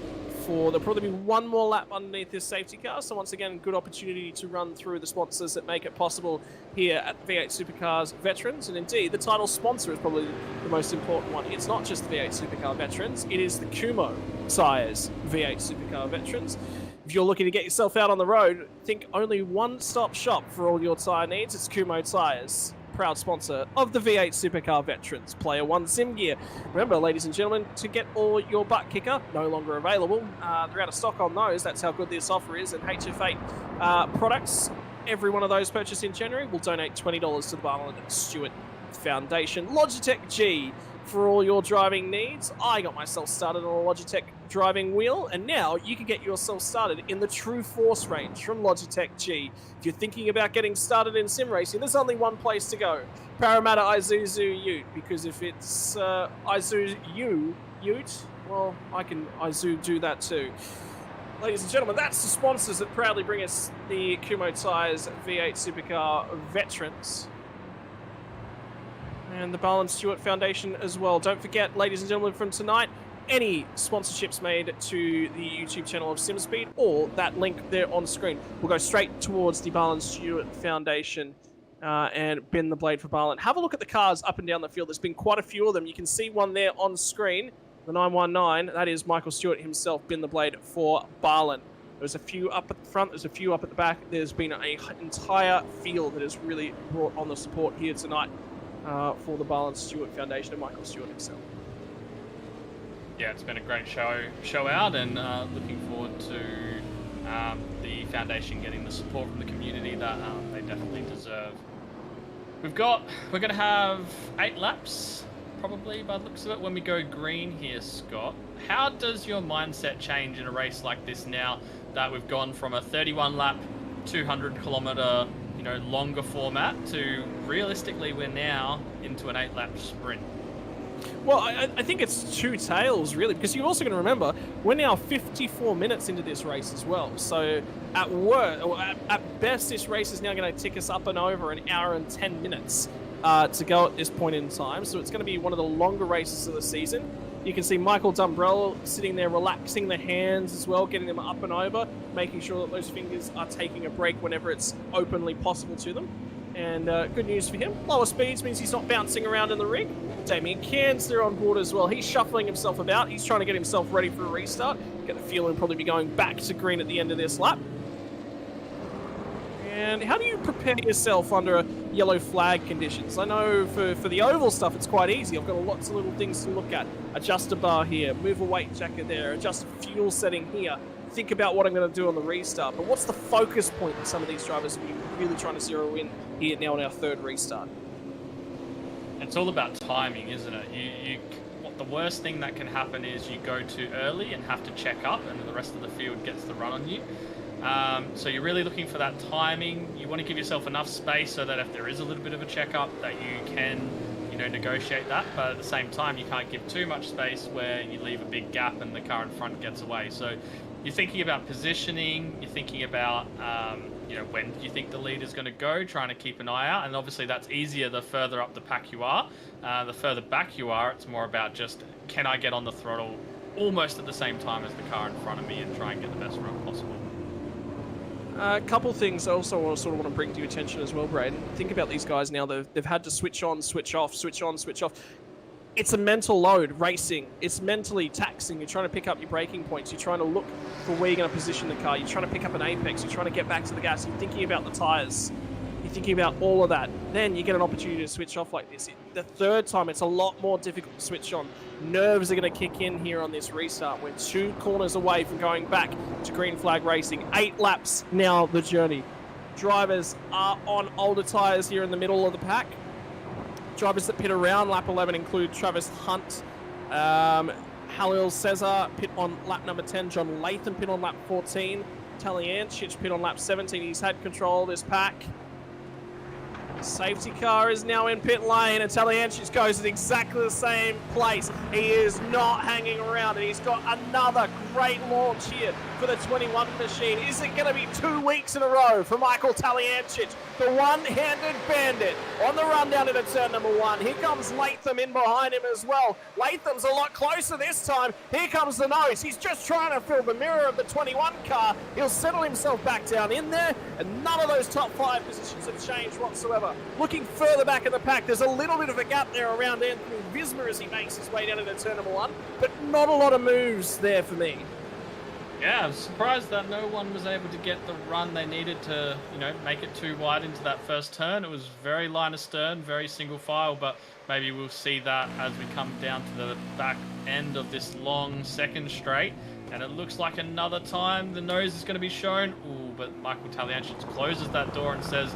for, there'll probably be one more lap underneath this safety car. So once again, good opportunity to run through the sponsors that make it possible here at V8 Supercars Veterans. And indeed, the title sponsor is probably the most important one. It's not just the V8 Supercar Veterans, it is the Kumho Tyres V8 Supercar Veterans. If you're looking to get yourself out on the road, think only one-stop shop for all your tyre needs. It's Kumho Tyres, proud sponsor of the V8 Supercar Veterans. Player 1 sim gear. Remember, ladies and gentlemen, to get all your butt kicker, no longer available. They're out of stock on those. That's how good this offer is. And HF8 products, every one of those purchased in January will donate $20 to the Barland Stewart Foundation. Logitech G for all your driving needs. I got myself started on a Logitech driving wheel, and now you can get yourself started in the True Force range from Logitech G. If you're thinking about getting started in sim racing, there's only one place to go: Parramatta Isuzu Ute, because if it's Isuzu Ute, well, I can Isuzu do that too. Ladies and gentlemen, that's the sponsors that proudly bring us the Kumho Tyres V8 Supercar Veterans. And the Barland Stewart Foundation as well. Don't forget, ladies and gentlemen, from tonight, any sponsorships made to the YouTube channel of SimSpeed or that link there on screen will go straight towards the Barland Stewart Foundation and bend the blade for Barland. Have a look at the cars up and down the field. There's been quite a few of them. You can see one there on screen, the 919. That is Michael Stewart himself, bend the blade for Barland. There's a few up at the front, there's a few up at the back. There's been an entire field that has really brought on the support here tonight for the Barland Stewart Foundation and Michael Stewart himself. Yeah, it's been a great show out, and looking forward to the foundation getting the support from the community that they definitely deserve. We're going to have 8 laps, probably, by the looks of it, when we go green here, Scott. How does your mindset change in a race like this now that we've gone from a 31-lap, 200-kilometre, longer format to realistically we're now into an 8-lap sprint? Well, I think it's two tails, really, because you're also going to remember we're now 54 minutes into this race as well. So at best, this race is now going to tick us up and over an hour and 10 minutes to go at this point in time. So it's going to be one of the longer races of the season. You can see Michael Dumbrell sitting there relaxing the hands as well, getting them up and over, making sure that those fingers are taking a break whenever it's openly possible to them. And good news for him. Lower speeds means he's not bouncing around in the rig. Damien Cairns there on board as well. He's shuffling himself about. He's trying to get himself ready for a restart. Get the feeling he'll probably be going back to green at the end of this lap. And how do you prepare yourself under yellow flag conditions? I know for the oval stuff, it's quite easy. I've got lots of little things to look at. Adjust a bar here, move a weight jacket there, adjust a fuel setting here. Think about what I'm going to do on the restart. But what's the focus point for some of these drivers who are really trying to zero in here now on our third restart? It's all about timing, isn't it? The worst thing that can happen is you go too early and have to check up, and the rest of the field gets the run on you. So you're really looking for that timing. You want to give yourself enough space so that if there is a little bit of a checkup, that you can, you know, negotiate that. But at the same time, you can't give too much space where you leave a big gap and the car in front gets away. So you're thinking about positioning. You're thinking about, you know, when do you think the lead is going to go, trying to keep an eye out. And obviously that's easier the further up the pack you are. The further back you are, it's more about just, can I get on the throttle almost at the same time as the car in front of me and try and get the best run possible. A couple things I also want to bring to your attention as well, Braden. Think about these guys now. They've had to switch on, switch off, switch on, switch off. It's a mental load, racing. It's mentally taxing. You're trying to pick up your braking points. You're trying to look for where you're going to position the car. You're trying to pick up an apex. You're trying to get back to the gas. You're thinking about the tyres. You're thinking about all of that. Then you get an opportunity to switch off like this. The third time, it's a lot more difficult to switch on. Nerves are going to kick in here on this restart. We're 2 corners away from going back to green flag racing. 8 laps now, the journey. Drivers are on older tyres here in the middle of the pack. Drivers that pit around lap 11 include Travis Hunt, Halil Cesar pit on lap number 10, John Latham pit on lap 14, Taliancic pit on lap 17. He's had control of this pack. Safety car is now in pit lane, and Taliancic goes in exactly the same place. He is not hanging around, and he's got another great launch here for the 21 machine. Is it going to be 2 weeks in a row for Michael Taliancic, the one-handed bandit, on the run down into turn number 1? Here comes Latham in behind him as well. Latham's a lot closer this time. Here comes the nose. He's just trying to fill the mirror of the 21 car. He'll settle himself back down in there, and none of those top 5 positions have changed whatsoever. Looking further back in the pack, there's a little bit of a gap there around Anthony Visma as he makes his way down into turn number 1, but not a lot of moves there for me. Yeah, I was surprised that no one was able to get the run they needed to, you know, make it too wide into that first turn. It was very line astern, very single file, but maybe we'll see that as we come down to the back end of this long second straight. And it looks like another time the nose is going to be shown. Ooh, but Michael Taliancic closes that door and says,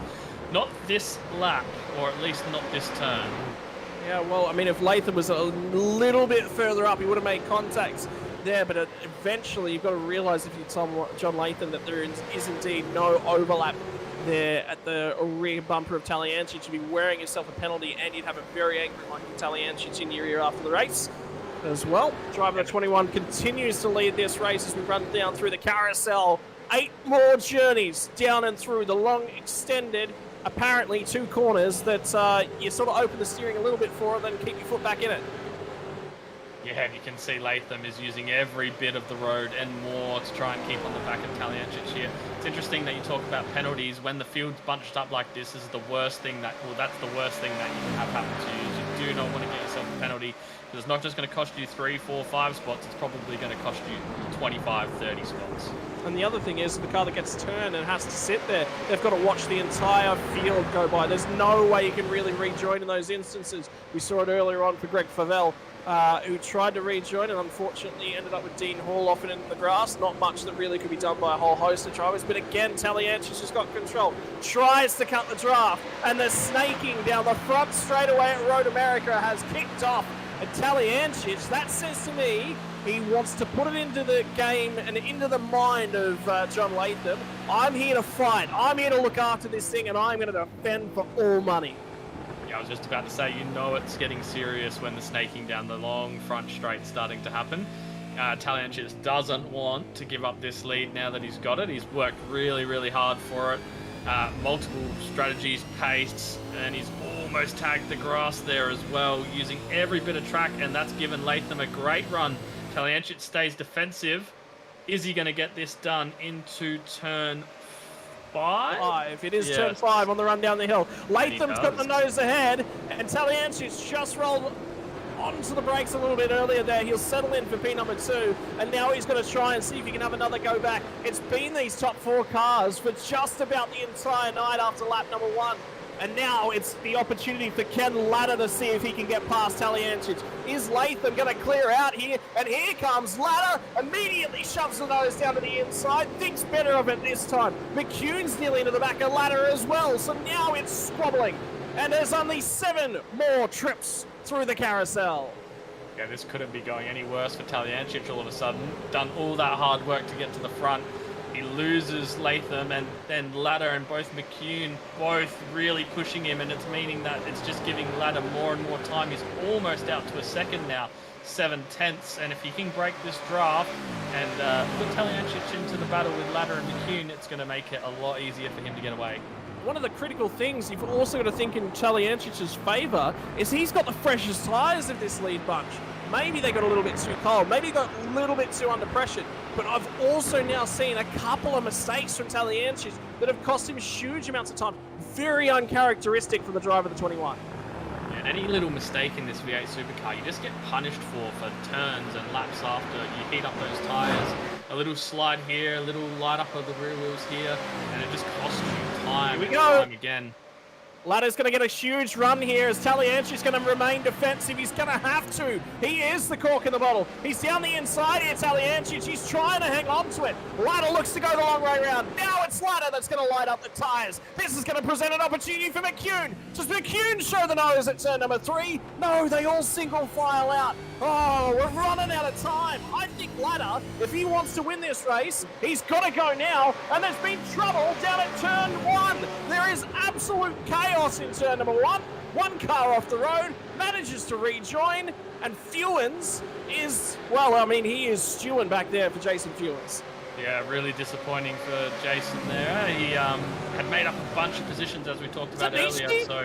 not this lap, or at least not this turn. Yeah, well, I mean, if Latham was a little bit further up, he would have made contacts there, but eventually you've got to realise if you're John Latham that there is indeed no overlap there at the rear bumper of Taliancic. You'd be wearing yourself a penalty, and you'd have a very angry Michael Taliancic in your ear after the race as well. Driver 21 continues to lead this race as we run down through the carousel. 8 more journeys down and through the long extended, apparently 2 corners that you sort of open the steering a little bit for and then keep your foot back in it. Yeah, and you can see Latham is using every bit of the road and more to try and keep on the back of Taliancic here. It's interesting that you talk about penalties. When the field's bunched up like this is the worst thing that, well, that's the worst thing that you can have happen to you. You do not want to get yourself a penalty, because it's not just going to cost you 3, 4, 5 spots, it's probably going to cost you 25, 30 spots. And the other thing is, the car that gets turned and has to sit there, they've got to watch the entire field go by. There's no way you can really rejoin in those instances. We saw it earlier on for Greg Favell, who tried to rejoin and unfortunately ended up with Dean Hall off and in the grass. Not much that really could be done by a whole host of drivers, but again, Taliancic has got control. Tries to cut the draft, and the snaking down the front straightaway at Road America has kicked off. And Taliancic, that says to me, he wants to put it into the game and into the mind of John Latham. I'm here to fight. I'm here to look after this thing, and I'm going to defend for all money. Yeah, I was just about to say, you know it's getting serious when the snaking down the long front straight's starting to happen. Taliancic doesn't want to give up this lead now that he's got it. He's worked really, really hard for it. Multiple strategies, pace, and he's almost tagged the grass there as well, using every bit of track, and that's given Latham a great run. Taliancic stays defensive. Is he going to get this done into turn 5? It is turn 5 on the run down the hill. Latham's got the nose ahead, and Taliancic just rolled onto the brakes a little bit earlier there. He'll settle in for P number 2, and now he's going to try and see if he can have another go back. It's been these top 4 cars for just about the entire night after lap number 1. And now it's the opportunity for Ken Latta to see if he can get past Taliancic. Is Latham going to clear out here? And here comes Latta. Immediately shoves the nose down to the inside. Thinks better of it this time. McCune's nearly into the back of Latta as well. So now it's squabbling. And there's only 7 more trips through the carousel. Yeah, this couldn't be going any worse for Taliancic all of a sudden. Done all that hard work to get to the front. He loses Latham, and then Ladder and both McCune both really pushing him, and it's meaning that it's just giving Ladder more and more time. He's almost out to a second now, 7/10, and if he can break this draft and put Taliancic into the battle with Ladder and McCune, it's going to make it a lot easier for him to get away. One of the critical things you've also got to think in Taliancic's favour is he's got the freshest tyres of this lead bunch. Maybe they got a little bit too cold. Maybe they got a little bit too under pressure. But I've also now seen a couple of mistakes from Taliancic that have cost him huge amounts of time. Very uncharacteristic for the driver of the 21. Yeah, any little mistake in this V8 supercar, you just get punished for turns and laps after you heat up those tyres. A little slide here, a little light up of the rear wheels here, and it just costs you time. Here we go. Time again. Ladder's going to get a huge run here as Taliancic's going to remain defensive. He's going to have to. He is the cork in the bottle. He's down the inside here, Taliancic. He's trying to hang on to it. Ladder looks to go the long way round. Now it's Ladder that's going to light up the tyres. This is going to present an opportunity for McCune. Does McCune show the nose at turn number 3? No, they all single file out. Oh, we're running out of time. I think Ladder, if he wants to win this race, he's got to go now. And there's been trouble down at turn 1. There is absolute chaos in turn number 1. One car off the road, manages to rejoin, and Fewens is, well, I mean, he is stewing back there for Jason Fewens. Yeah, really disappointing for Jason there. He had made up a bunch of positions as we talked about earlier. So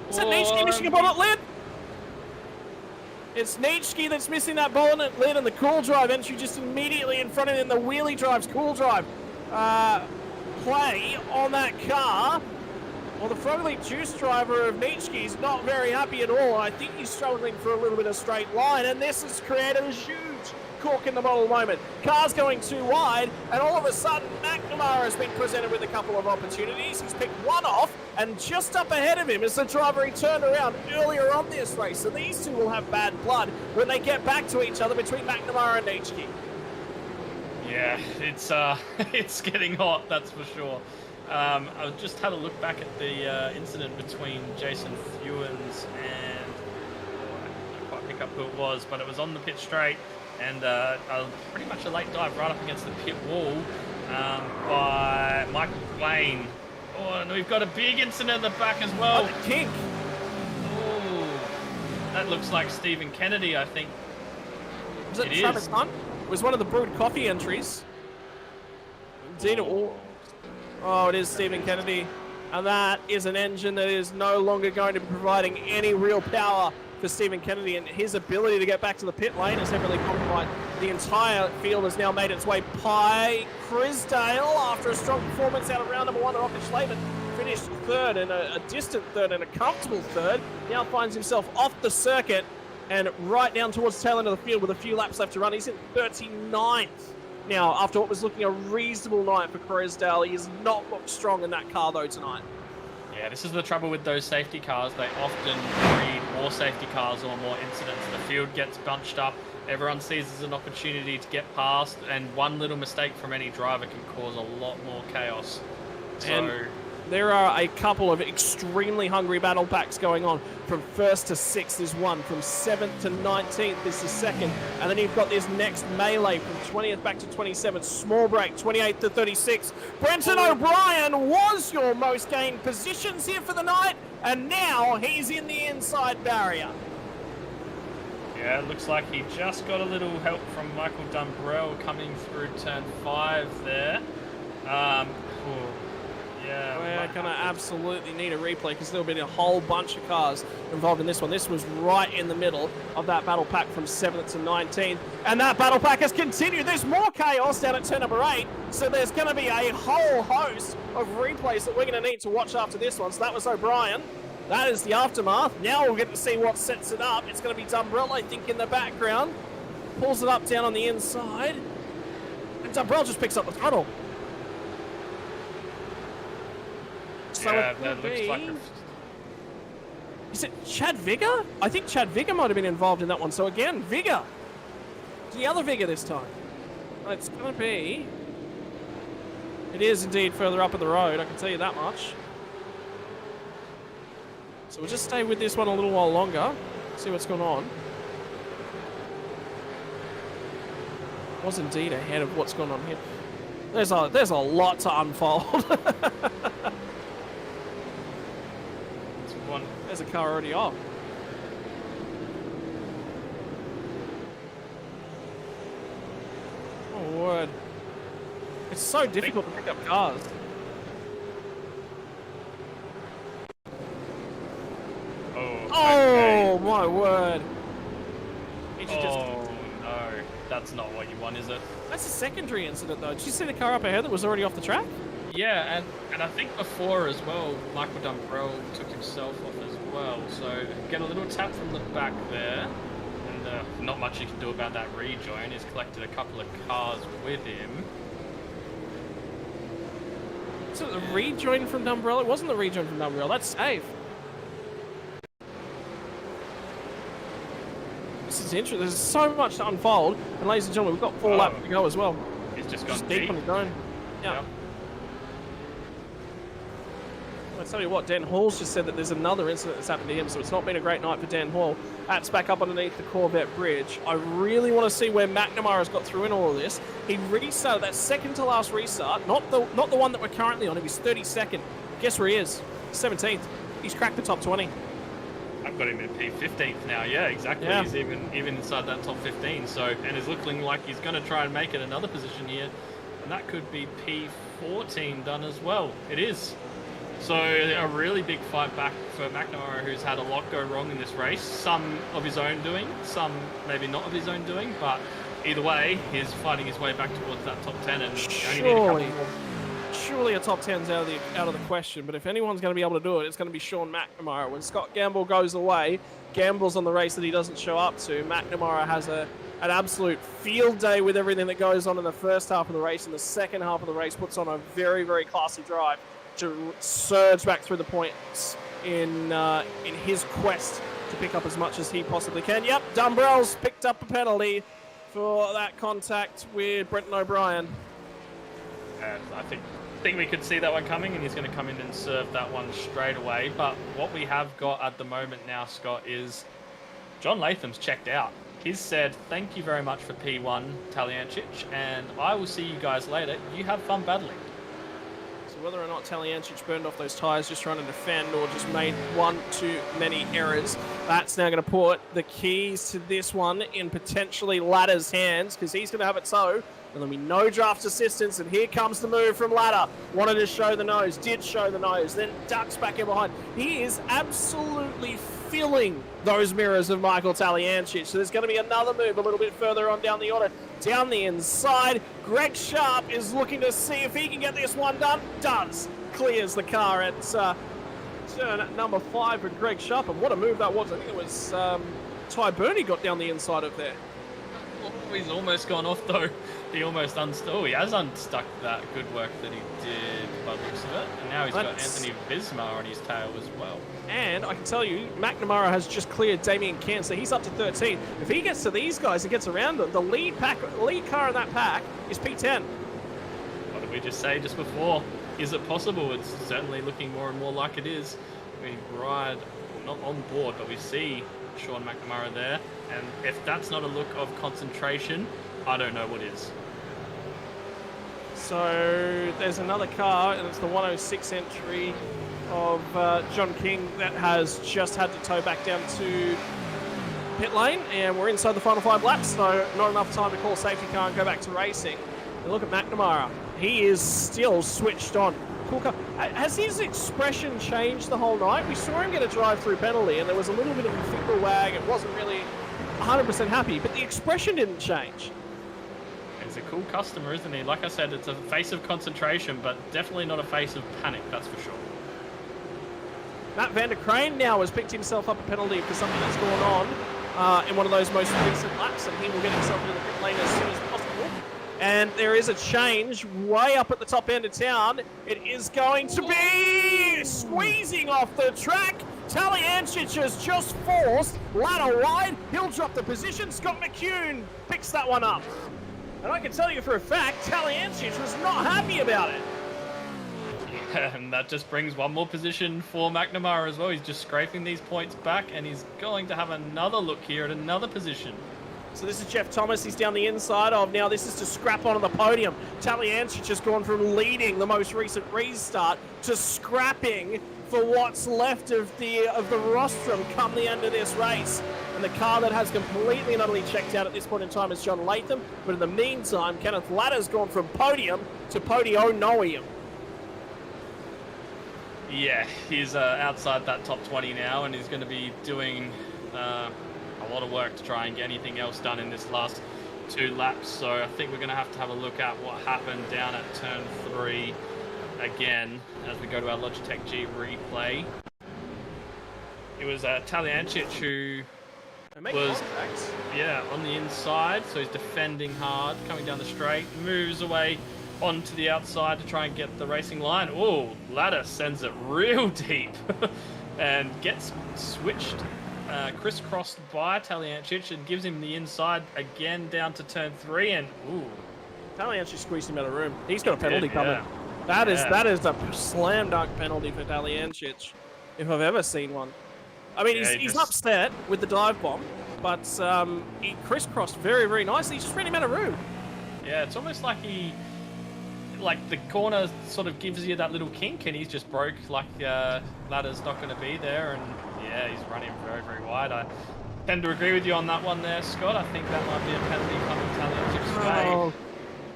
is that Nitschke missing a bonnet lid? It's Nitschke that's missing that bonnet lid, and the cool drive entry just immediately in front of him. The wheelie drive's cool drive play on that car. Well, the Frogly Juice driver of Nitschke is not very happy at all. I think he's struggling for a little bit of straight line, and this has created a huge cork in the bottle moment. Car's going too wide, and all of a sudden, McNamara has been presented with a couple of opportunities. He's picked one off, and just up ahead of him is the driver he turned around earlier on this race. So these two will have bad blood when they get back to each other between McNamara and Nitschke. Yeah, it's getting hot, that's for sure. I just had a look back at the incident between Jason Fewens and I can't quite pick up who it was, but it was on the pit straight, and pretty much a late dive right up against the pit wall by Michael Blaine. Oh, and we've got a big incident in the back as well. Oh, the kink. Oh, that looks like Stephen Kennedy, I think. Was it Travis Hunt? It was one of the brewed coffee entries. Indeed, oh, it is Stephen Kennedy. And that is an engine that is no longer going to be providing any real power for Stephen Kennedy, and his ability to get back to the pit lane is heavily compromised. The entire field has now made its way by Crisdale after a strong performance out of round number 1. Rocket Schleven finished third, and a distant third and a comfortable third. Now finds himself off the circuit and right down towards the tail end of the field with a few laps left to run. He's in 39th. Now, after what was looking a reasonable night for Crisdale, he has not looked strong in that car, though, tonight. Yeah, this is the trouble with those safety cars. They often breed more safety cars or more incidents. The field gets bunched up. Everyone sees there's an opportunity to get past, and one little mistake from any driver can cause a lot more chaos. So there are a couple of extremely hungry battle packs going on. From 1st to 6th is one. From 7th to 19th is the second. And then you've got this next melee from 20th back to 27th. Small break, 28th to 36th. Brenton O'Brien was your most gained positions here for the night. And now he's in the inside barrier. Yeah, it looks like he just got a little help from Michael Dumbrell coming through turn 5 there. Yeah, we're going to absolutely need a replay because there'll be a whole bunch of cars involved in this one. This was right in the middle of that battle pack from 7th to 19th. And that battle pack has continued. There's more chaos down at turn number 8. So there's going to be a whole host of replays that we're going to need to watch after this one. So that was O'Brien. That is the aftermath. Now we'll get to see what sets it up. It's going to be Dumbrell, I think, in the background. Pulls it up down on the inside. And Dumbrell just picks up the throttle. So yeah, that looks like Is it Chad Vigor? I think Chad Vigor might have been involved in that one. So again, Vigor. The other Vigor this time. It's going to be... It is indeed further up in the road, I can tell you that much. So we'll just stay with this one a little while longer. See what's going on. Was indeed ahead of what's going on here. There's a lot to unfold. There's a car already off. Oh, word. It's so difficult to pick up cars. Oh, my word. Oh, no. That's not what you want, is it? That's a secondary incident, though. Did you see the car up ahead that was already off the track? Yeah, and I think before as well, Michael Dumbrell took himself off as well. So get a little tap from the back there. And not much you can do about that rejoin. He's collected a couple of cars with him. So the rejoin from Dumbrell? It wasn't the rejoin from Dumbrell. That's safe. This is interesting. There's so much to unfold. And ladies and gentlemen, we've got 4 laps to go as well. He's just gone deep on his own. Yeah. Yep. I tell you what, Dan Hall's just said that there's another incident that's happened to him, so it's not been a great night for Dan Hall. That's back up underneath the Corvette bridge. I really want to see where McNamara's got through in all of this. He restarted that second to last restart, not the one that we're currently on. He was 32nd. Guess where he is? 17th. He's cracked the top 20. I've got him in P15th now. Yeah, exactly. Yeah. He's even inside that top 15. So, and is looking like he's going to try and make it another position here, and that could be P14 done as well. It is. So a really big fight back for McNamara, who's had a lot go wrong in this race. Some of his own doing, some maybe not of his own doing, but either way, he's fighting his way back towards that top 10, and only need a couple more. Surely a top 10's out of the question, but if anyone's going to be able to do it, it's going to be Sean McNamara. When Scott Gamble goes away, Gamble's on the race that he doesn't show up to. McNamara has an absolute field day with everything that goes on in the first half of the race, and the second half of the race puts on a very, very classy drive to surge back through the points in his quest to pick up as much as he possibly can. Yep, Dumbrell's picked up a penalty for that contact with Brenton O'Brien. I think we could see that one coming, and he's going to come in and serve that one straight away. But what we have got at the moment now, Scott, is John Latham's checked out. He's said, thank you very much for P1, Talyancic, and I will see you guys later. You have fun battling. Whether or not Talyancic burned off those tyres just trying to defend or just made one too many errors, that's now going to put the keys to this one in potentially Ladder's hands, because he's going to have it so. There'll be no draft assistance, and here comes the move from Ladder. Wanted to show the nose, did show the nose, then ducks back in behind. He is absolutely filling those mirrors of Michael Talyancic. So there's going to be another move a little bit further on down the order. Down the inside, Greg Sharp is looking to see if he can get this one done. Does. Clears the car at turn number 5 for Greg Sharp. And what a move that was. I think it was Ty Burney got down the inside of there. Oh, he's almost gone off, though. He almost he has unstuck that good work that he did by the looks of it. And now he's got Anthony Visma on his tail as well. And I can tell you, McNamara has just cleared Damien Cann, so he's up to 13. If he gets to these guys and gets around them, the lead car in that pack is P10. What did we just say just before? Is it possible? It's certainly looking more and more like it is. We ride, not on board, but we see Sean McNamara there. And if that's not a look of concentration, I don't know what is. So there's another car, and it's the 106 entry of John King that has just had to tow back down to pit lane, and we're inside the final 5 laps, so not enough time to call safety car and go back to racing. And look at McNamara. He is still switched on. Cool car. Has his expression changed the whole night? We saw him get a drive-through penalty, and there was a little bit of a finger wag. It wasn't really 100% happy, but the expression didn't change. He's a cool customer, isn't he? Like I said, it's a face of concentration, but definitely not a face of panic, that's for sure. Matt Van der Crane now has picked himself up a penalty for something that's gone on in one of those most recent laps, and he will get himself into the pit lane as soon as possible. And there is a change way up at the top end of town. It is going to be squeezing off the track. Talyancic has just forced Ladder wide. He'll drop the position. Scott McCune picks that one up. And I can tell you for a fact, Talyancic was not happy about it. And that just brings one more position for McNamara as well. He's just scraping these points back, and he's going to have another look here at another position. So this is Jeff Thomas. He's down the inside of now. This is to scrap onto the podium. Talyancic has gone from leading the most recent restart to scrapping for what's left of the rostrum come the end of this race. And the car that has completely and utterly checked out at this point in time is John Latham. But in the meantime, Kenneth Ladder's gone from podium to podio-noium. Yeah, he's outside that top 20 now, and he's going to be doing a lot of work to try and get anything else done in this last 2 laps. So I think we're going to have a look at what happened down at turn 3 again as we go to our Logitech G replay. It was Talyancic who was on the inside, so he's defending hard, coming down the straight, moves away onto the outside to try and get the racing line. Oh, Ladder sends it real deep and gets switched, crisscrossed by Talyancic and gives him the inside again down to turn 3. And ooh, Talyancic squeezed him out of room. He's got a penalty coming. That is a slam dunk penalty for Talyancic, if I've ever seen one. I mean, he's upset with the dive bomb, but he crisscrossed very, very nicely. He just ran him out of room. Yeah, it's almost like the corner sort of gives you that little kink, and he's just broke. Like Ladder's not going to be there, and yeah, he's running very, very wide. I tend to agree with you on that one there, Scott. I think that might be a penalty coming Talyancic's way.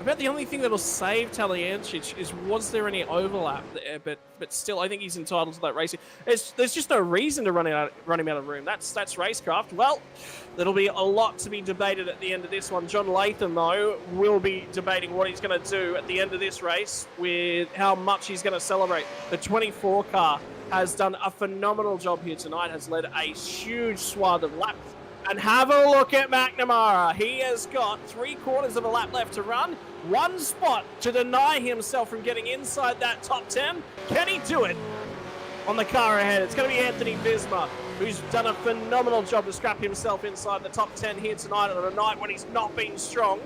About the only thing that'll save Talyancic is, was there any overlap there? But still, I think he's entitled to that racing. There's just no reason to run him out of room. That's racecraft. Well, there'll be a lot to be debated at the end of this one. John Latham, though, will be debating what he's going to do at the end of this race with how much he's going to celebrate. The 24 car has done a phenomenal job here tonight, has led a huge swath of laps. And have a look at McNamara. He has got 3/4 of a lap left to run. 1 spot to deny himself from getting inside that top 10. Can he do it on the car ahead? It's going to be Anthony Visma, who's done a phenomenal job to scrap himself inside the top 10 here tonight on a night when he's not been strong.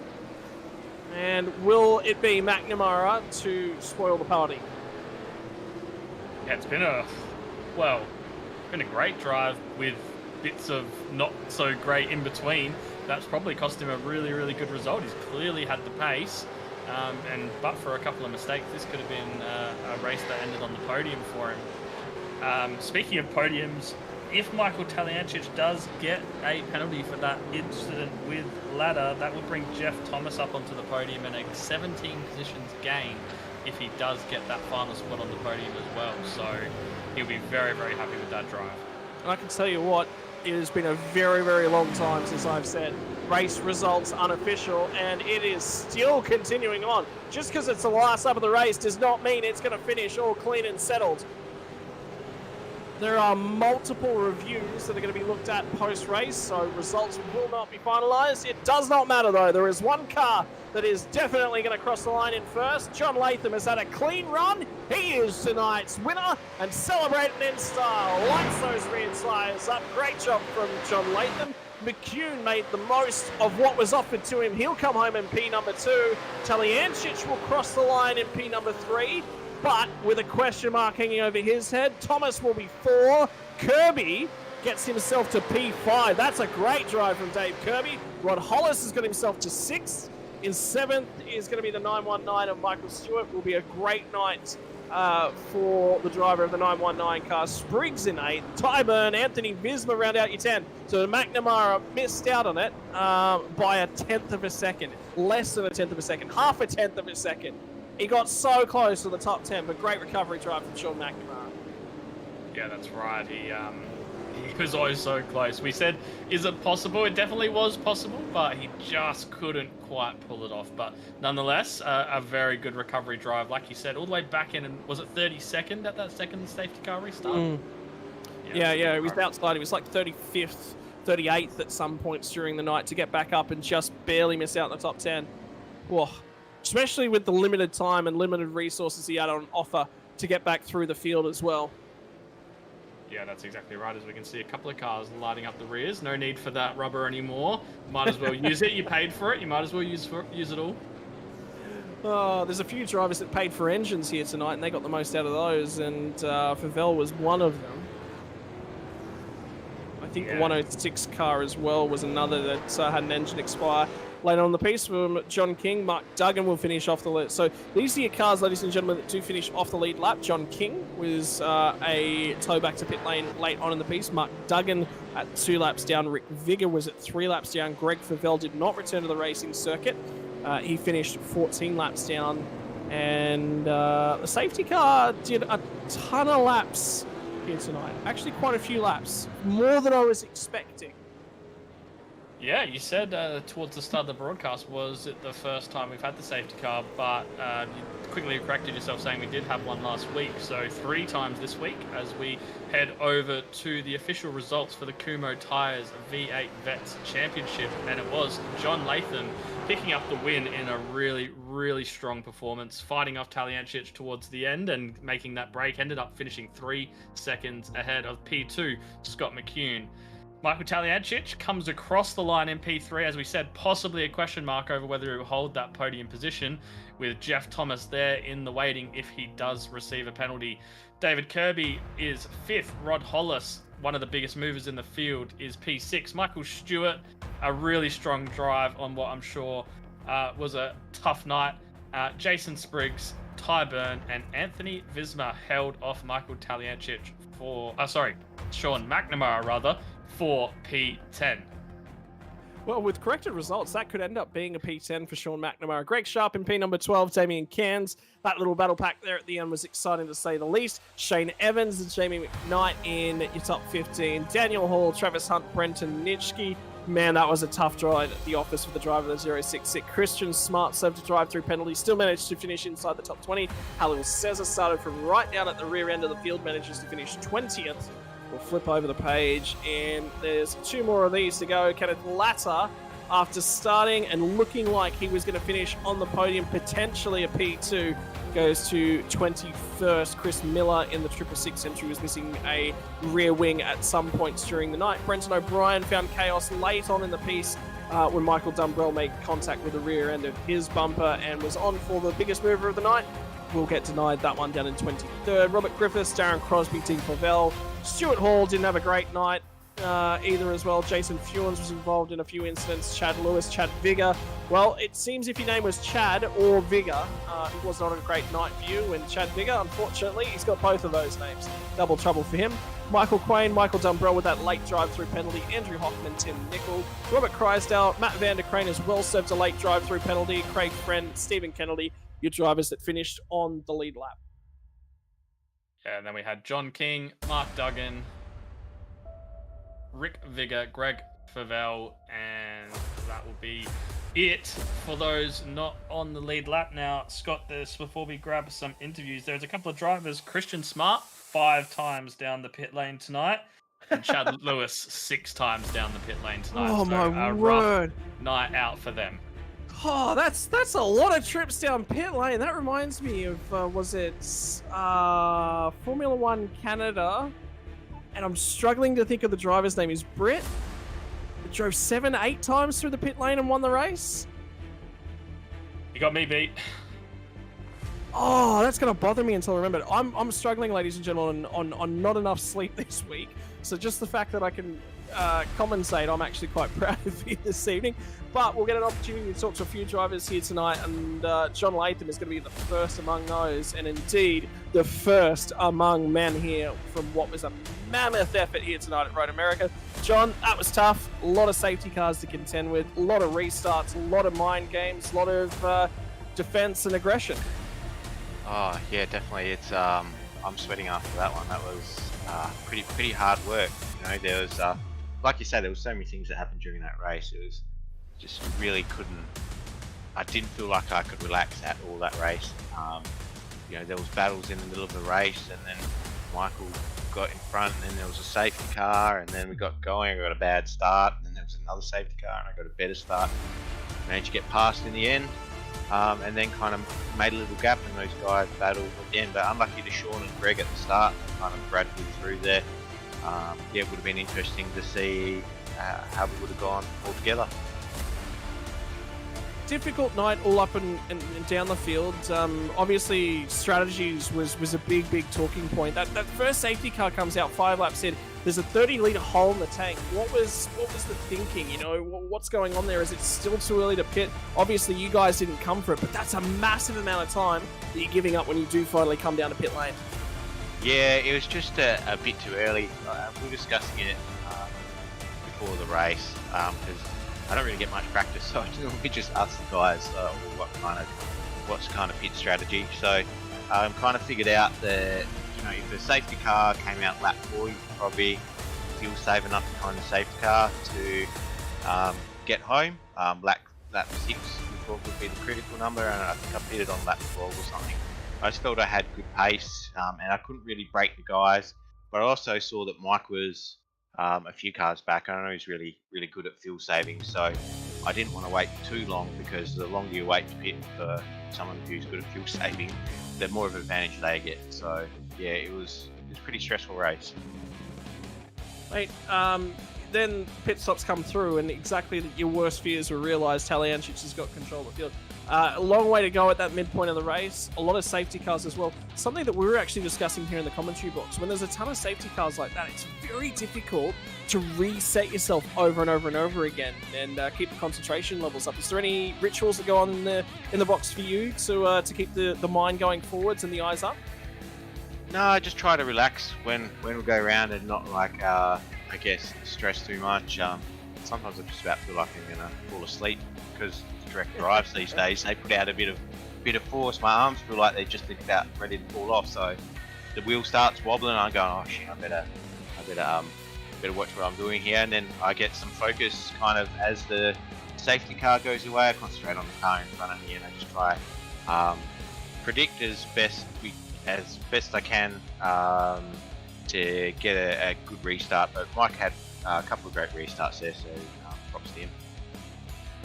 And will it be McNamara to spoil the party? Yeah, it's been a great drive with bits of not so great in between. That's probably cost him a really, really good result. He's clearly had the pace, but for a couple of mistakes, this could have been a race that ended on the podium for him. Speaking of podiums, if Michael Talyancic does get a penalty for that incident with Ladder, that will bring Jeff Thomas up onto the podium and a 17 positions gain if he does get that final spot on the podium as well. So he'll be very, very happy with that drive. And I can tell you what, it has been a very, very long time since I've said race results unofficial, and it is still continuing on. Just because it's the last lap of the race does not mean it's going to finish all clean and settled. There are multiple reviews that are going to be looked at post-race, so results will not be finalised. It does not matter, though. There is one car that is definitely going to cross the line in first. John Latham has had a clean run. He is tonight's winner and celebrating in style. Lights those rear tyres up. Great job from John Latham. McCune made the most of what was offered to him. He'll come home in P number 2. Talyancic will cross the line in P number 3. But with a question mark hanging over his head, Thomas will be 4. Kirby gets himself to P5. That's a great drive from Dave Kirby. Rod Hollis has got himself to 6. In 7th is going to be the 919 of Michael Stewart. Will be a great night for the driver of the 919 car. Spriggs in 8th. Tyburn, Anthony Visma round out your 10. So McNamara missed out on it by 1/10 of a second. Less than 1/10 of a second. 1/2 of a second. He got so close to the top 10, but great recovery drive from Sean McNamara. Yeah, that's right. He was always so close. We said, is it possible? It definitely was possible, but he just couldn't quite pull it off. But nonetheless, a very good recovery drive. Like you said, all the way back in, and was it 32nd at that second safety car restart? Yeah, it was outside. It was like 35th, 38th at some points during the night to get back up and just barely miss out in the top 10. Whoa. Especially with the limited time and limited resources he had on offer to get back through the field as well. Yeah, that's exactly right. As we can see, a couple of cars lighting up the rears. No need for that rubber anymore. Might as well use it. You paid for it. You might as well use it all. Oh, there's a few drivers that paid for engines here tonight, and they got the most out of those, and Favell was one of them. I think the 106 car as well was another that had an engine expire. Later on the piece from John King, Mark Duggan will finish off the lead. So these are your cars, ladies and gentlemen, that do finish off the lead lap. John King was a tow back to pit lane late on in the piece. Mark Duggan at 2 laps down. Rick Vigor was at 3 laps down. Greg Favell did not return to the racing circuit. He finished 14 laps down. And the safety car did a ton of laps here tonight. Actually, quite a few laps. More than I was expecting. Yeah, you said towards the start of the broadcast, was it the first time we've had the safety car, but you quickly corrected yourself saying we did have one last week, so 3 times this week as we head over to the official results for the Kumho Tyres V8 Vets Championship, and it was John Latham picking up the win in a really, really strong performance, fighting off Talyancic towards the end and making that break, ended up finishing 3 seconds ahead of P2, Scott McCune. Michael Talyancic comes across the line in P3, as we said, possibly a question mark over whether he will hold that podium position, with Jeff Thomas there in the waiting if he does receive a penalty. David Kirby is 5th. Rod Hollis, one of the biggest movers in the field, is P6. Michael Stewart, a really strong drive on what I'm sure was a tough night. Jason Spriggs, Ty Byrne, and Anthony Visma held off Michael Talyancic for... Sean McNamara, rather, for P10. Well, with corrected results, that could end up being a P10 for Sean McNamara. Greg Sharp in P number 12, Damien Cairns. That little battle pack there at the end was exciting to say the least. Shane Evans and Jamie McKnight in your top 15. Daniel Hall, Travis Hunt, Brenton Nitschke. Man, that was a tough drive at the office for the driver of the 066. Christian Smart served a drive-through penalty, still managed to finish inside the top 20. Halil Cesar started from right down at the rear end of the field, manages to finish 20th. We'll flip over the page, and there's 2 more of these to go. Kenneth Latta, after starting and looking like he was going to finish on the podium, potentially a P2, goes to 21st. Chris Miller in the 666 entry was missing a rear wing at some points during the night. Brenton O'Brien found chaos late on in the piece when Michael Dumbrell made contact with the rear end of his bumper and was on for the biggest mover of the night. Will get denied that one down in 23rd. Robert Griffiths, Darren Crosby, Dean Favell. Stuart Hall didn't have a great night either as well. Jason Fewens was involved in a few incidents. Chad Lewis, Chad Vigor. Well, it seems if your name was Chad or Vigor, it was not a great night for you. And Chad Vigor, unfortunately, he's got both of those names. Double trouble for him. Michael Quain, Michael Dumbrell with that late drive-through penalty. Andrew Hoffman, Tim Nickel. Robert Kreisdale, Matt Vander Crane as well served a late drive-through penalty. Craig Friend, Stephen Kennedy, your drivers that finished on the lead lap. Yeah, and then we had John King, Mark Duggan, Rick Vigor, Greg Favell, and that will be it for those not on the lead lap. Now, Scott, before we grab some interviews, there's a couple of drivers. Christian Smart, 5 times down the pit lane tonight, and Chad Lewis, 6 times down the pit lane tonight. Oh, so my a word. rough night out for them. Oh, that's a lot of trips down pit lane. That reminds me of, was it Formula One Canada? And I'm struggling to think of the driver's name. Is Britt? It drove 7, 8 times through the pit lane and won the race? You got me beat. Oh, that's going to bother me until I remember it. I'm struggling, ladies and gentlemen, on not enough sleep this week. So just the fact that I can compensate, I'm actually quite proud of you this evening. But we'll get an opportunity to talk to a few drivers here tonight, and John Latham is going to be the first among those, and indeed the first among men here from what was a mammoth effort here tonight at Road America. John, that was tough. A lot of safety cars to contend with, a lot of restarts, a lot of mind games, a lot of defense and aggression. Oh yeah, definitely. It's I'm sweating after that one. That was pretty hard work. You know, there was like you said, there was so many things that happened during that race. It was just really I didn't feel like I could relax at all that race. You know, there was battles in the middle of the race, and then Michael got in front, and then there was a safety car, and then we got going. I got a bad start, and then there was another safety car, and I got a better start. Managed to get past in the end, and then kind of made a little gap, and those guys battled at the end. But unlucky to Sean and Greg at the start, kind of grabbed me through there. Yeah, it would have been interesting to see how we would have gone all together. difficult night all up and down the field. Obviously, strategies was a big talking point. That first safety car comes out 5 laps in. There's a 30-litre hole in the tank. What was the thinking? You know, what's going on there? Is it still too early to pit? Obviously, you guys didn't come for it, but that's a massive amount of time that you're giving up when you do finally come down to pit lane. Yeah, it was just a bit too early. We were discussing it before the race because I don't really get much practice, so we just asked the guys what's kind of pit strategy. So kind of figured out that, you know, if the safety car came out lap 4, you could probably fuel save enough behind the safety car to get home. Lap 6 we thought would be the critical number, and I think I pitted on lap 12 or something. I just felt I had good pace, and I couldn't really break the guys. But I also saw that Mike was a few cars back. I know he's really good at fuel saving, so I didn't want to wait too long, because the longer you wait to pit for someone who's good at fuel saving, the more of an advantage they get. So yeah, it was a pretty stressful race. Mate, then pit stops come through, and exactly your worst fears were realised. Taliancic has got control of the field. A long way to go at that midpoint of the race. A lot of safety cars as well. Something that we were actually discussing here in the commentary box. When there's a ton of safety cars like that, it's very difficult to reset yourself over and over and over again and keep the concentration levels up. Is there any rituals that go on in the box for you to keep the mind going forwards and the eyes up? No, I just try to relax when we go around and not I guess stress too much. Sometimes I just about feel like I'm gonna fall asleep because direct drives these days, they put out a bit of force. My arms feel like they're just about ready to fall off, so the wheel starts wobbling and I go, oh shit, I better watch what I'm doing here. And then I get some focus kind of as the safety car goes away. I concentrate on the car in front of me and I just try predict as best I can to get a good restart. But Mike had a couple of great restarts there, so props to him.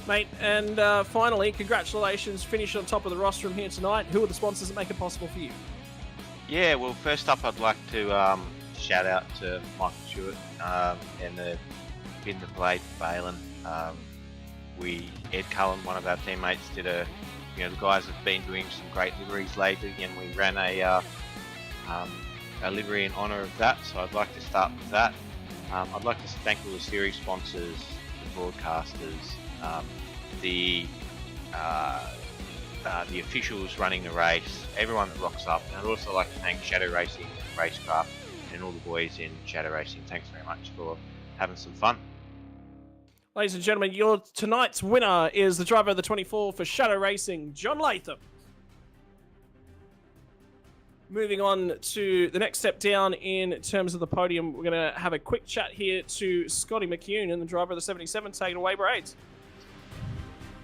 Mate, and finally, congratulations, finish on top of the rostrum here tonight. Who are the sponsors that make it possible for you? Yeah, well, first up, I'd like to shout out to Michael Stewart and the Bin the Blade Balin. Ed Cullen, one of our teammates, did the guys have been doing some great liveries lately, and we ran a livery in honour of that, so I'd like to start with that. I'd like to thank all the series sponsors, the broadcasters, the officials running the race, everyone that rocks up. And I'd also like to thank Shadow Racing Racecraft and all the boys in Shadow Racing. Thanks very much for having some fun. Ladies and gentlemen, your tonight's winner is the driver of the 24 for Shadow Racing, John Latham. Moving on to the next step down in terms of the podium, we're going to have a quick chat here to Scotty McCune and the driver of the 77. Take it away, Braids.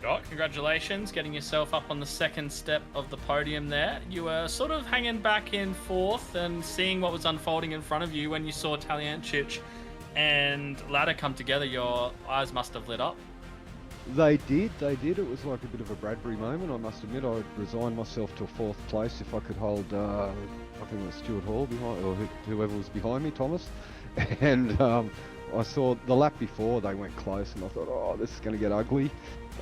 Scott, congratulations, getting yourself up on the second step of the podium there. You were sort of hanging back in fourth and seeing what was unfolding in front of you when you saw Taliancic and Ladder come together. Your eyes must have lit up. They did. It was like a bit of a Bradbury moment, I must admit. I resigned myself to 4th place if I could hold, I think it was Stuart Hall behind, or whoever was behind me, Thomas. And I saw the lap before, they went close, and I thought, oh, this is going to get ugly.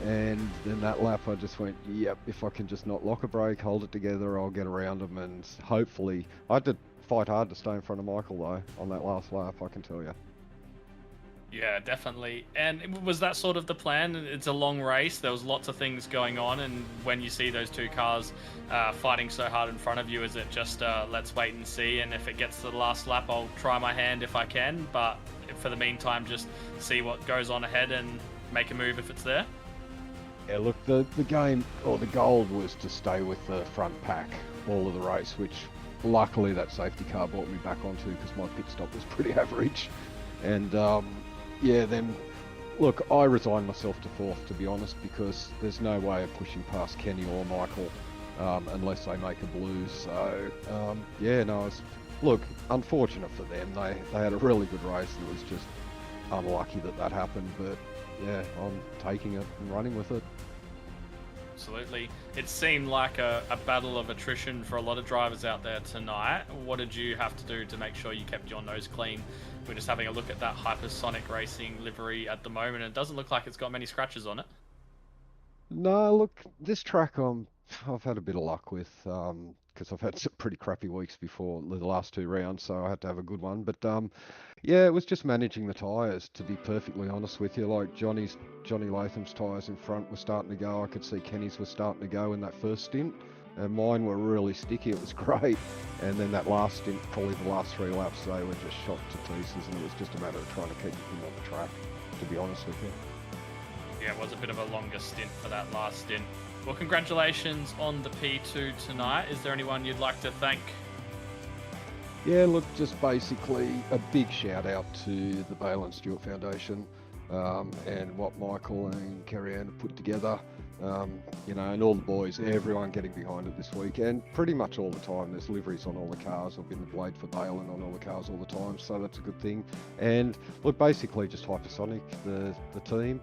And then that lap, I just went, yep, if I can just not lock a brake, hold it together, I'll get around them. And hopefully, I had to fight hard to stay in front of Michael, though, on that last lap, I can tell you. Yeah, definitely. And was that sort of the plan? It's a long race. There was lots of things going on. And when you see those two cars fighting so hard in front of you, is it just let's wait and see? And if it gets to the last lap, I'll try my hand if I can. But for the meantime, just see what goes on ahead and make a move if it's there? Yeah, look, the game, or the goal was to stay with the front pack all of the race, which luckily that safety car brought me back onto because my pit stop was pretty average. And yeah, then look, I resigned myself to 4th, to be honest, because there's no way of pushing past Kenny or Michael unless they make a blues. So yeah, no, it's, look, unfortunate for them. They had a really good race, and it was just unlucky that happened. But yeah, I'm taking it and running with it. Absolutely. It seemed like a battle of attrition for a lot of drivers out there tonight. What did you have to do to make sure you kept your nose clean? We're just having a look at that Hypersonic Racing livery at the moment. It doesn't look like it's got many scratches on it. No, look, this track I've had a bit of luck with because I've had some pretty crappy weeks before the last 2 rounds, so I had to have a good one. But yeah, it was just managing the tyres, to be perfectly honest with you. Like Johnny Latham's tyres in front were starting to go. I could see Kenny's were starting to go in that first stint, and mine were really sticky. It was great. And then that last stint, probably the last 3 laps, they were just shot to pieces, and it was just a matter of trying to keep them on the track, to be honest with you. Yeah, it was a bit of a longer stint for that last stint. Well, congratulations on the P2 tonight. Is there anyone you'd like to thank? Yeah, look, just basically a big shout out to the Bale and Stewart Foundation and what Michael and Kerry Ann have put together. You know, and all the boys, everyone getting behind it this week, and pretty much all the time. There's liveries on all the cars. I've been the blade for Bale and on all the cars all the time, so that's a good thing. And look, basically just Hypersonic, the team.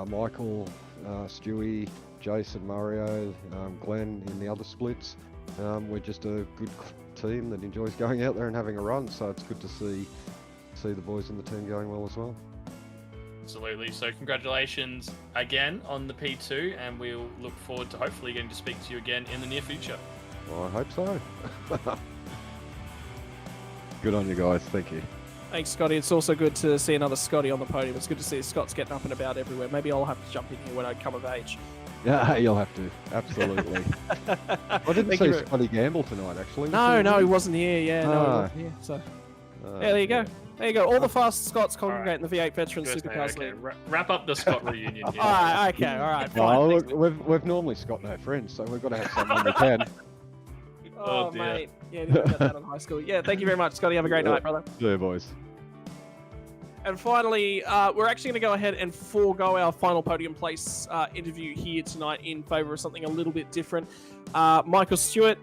Michael, Stewie, Jason, Mario, Glenn in the other splits. We're just a good team that enjoys going out there and having a run, so it's good to see the boys in the team going well as well. Absolutely. So congratulations again on the P2, and we'll look forward to hopefully getting to speak to you again in the near future. Well, I hope so. Good on you guys. Thank you. Thanks, Scotty. It's also good to see another Scotty on the podium. It's good to see Scott's getting up and about everywhere. Maybe I'll have to jump in here when I come of age. Yeah, you'll have to. Absolutely. I didn't see Scotty Gamble tonight, actually. No, he wasn't here. Yeah, no, he wasn't here. So, yeah, there you go. There you go. All the fast Scots congregate in the V8 Veterans Supercars League. Wrap up the Scott reunion here. All right, okay, all right. Well, look, we've normally Scott no friends, so we've got to have someone we can. Oh, mate. Yeah, didn't get that in high school. Yeah, thank you very much, Scotty. Have a great night, brother. Yeah, boys. And finally, we're actually going to go ahead and forego our final podium place interview here tonight in favour of something a little bit different. Michael Stewart,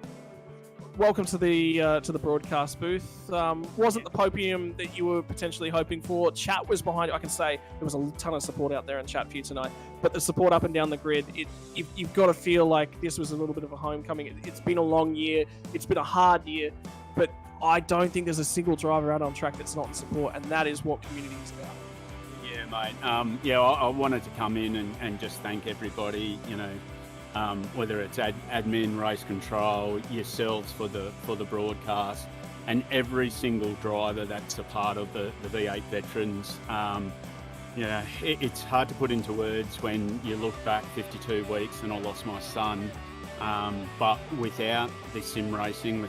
welcome to the broadcast booth. Wasn't the podium that you were potentially hoping for? Chat was behind it. I can say there was a ton of support out there in chat for you tonight. But the support up and down the grid, you've got to feel like this was a little bit of a homecoming. It's been a long year. It's been a hard year. But I don't think there's a single driver out on track that's not in support, and that is what community is about. Yeah, mate. I wanted to come in and just thank everybody, you know, whether it's admin, race control, yourselves for the broadcast, and every single driver that's a part of the V8 Veterans. You know, it's hard to put into words when you look back 52 weeks and I lost my son. But without the sim racing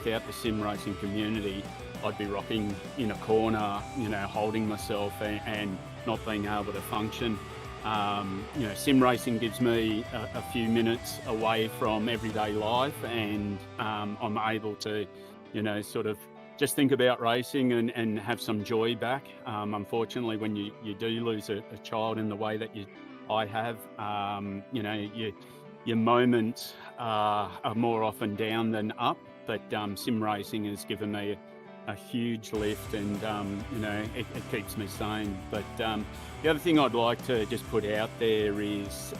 community, I'd be rocking in a corner, you know, holding myself and not being able to function. You know, sim racing gives me a few minutes away from everyday life, and I'm able to, you know, sort of just think about racing and have some joy back. Unfortunately, when you do lose a child in the way that I have, you know, your moments are more often down than up, but sim racing has given me a huge lift, and you know, it keeps me sane. But the other thing I'd like to just put out there is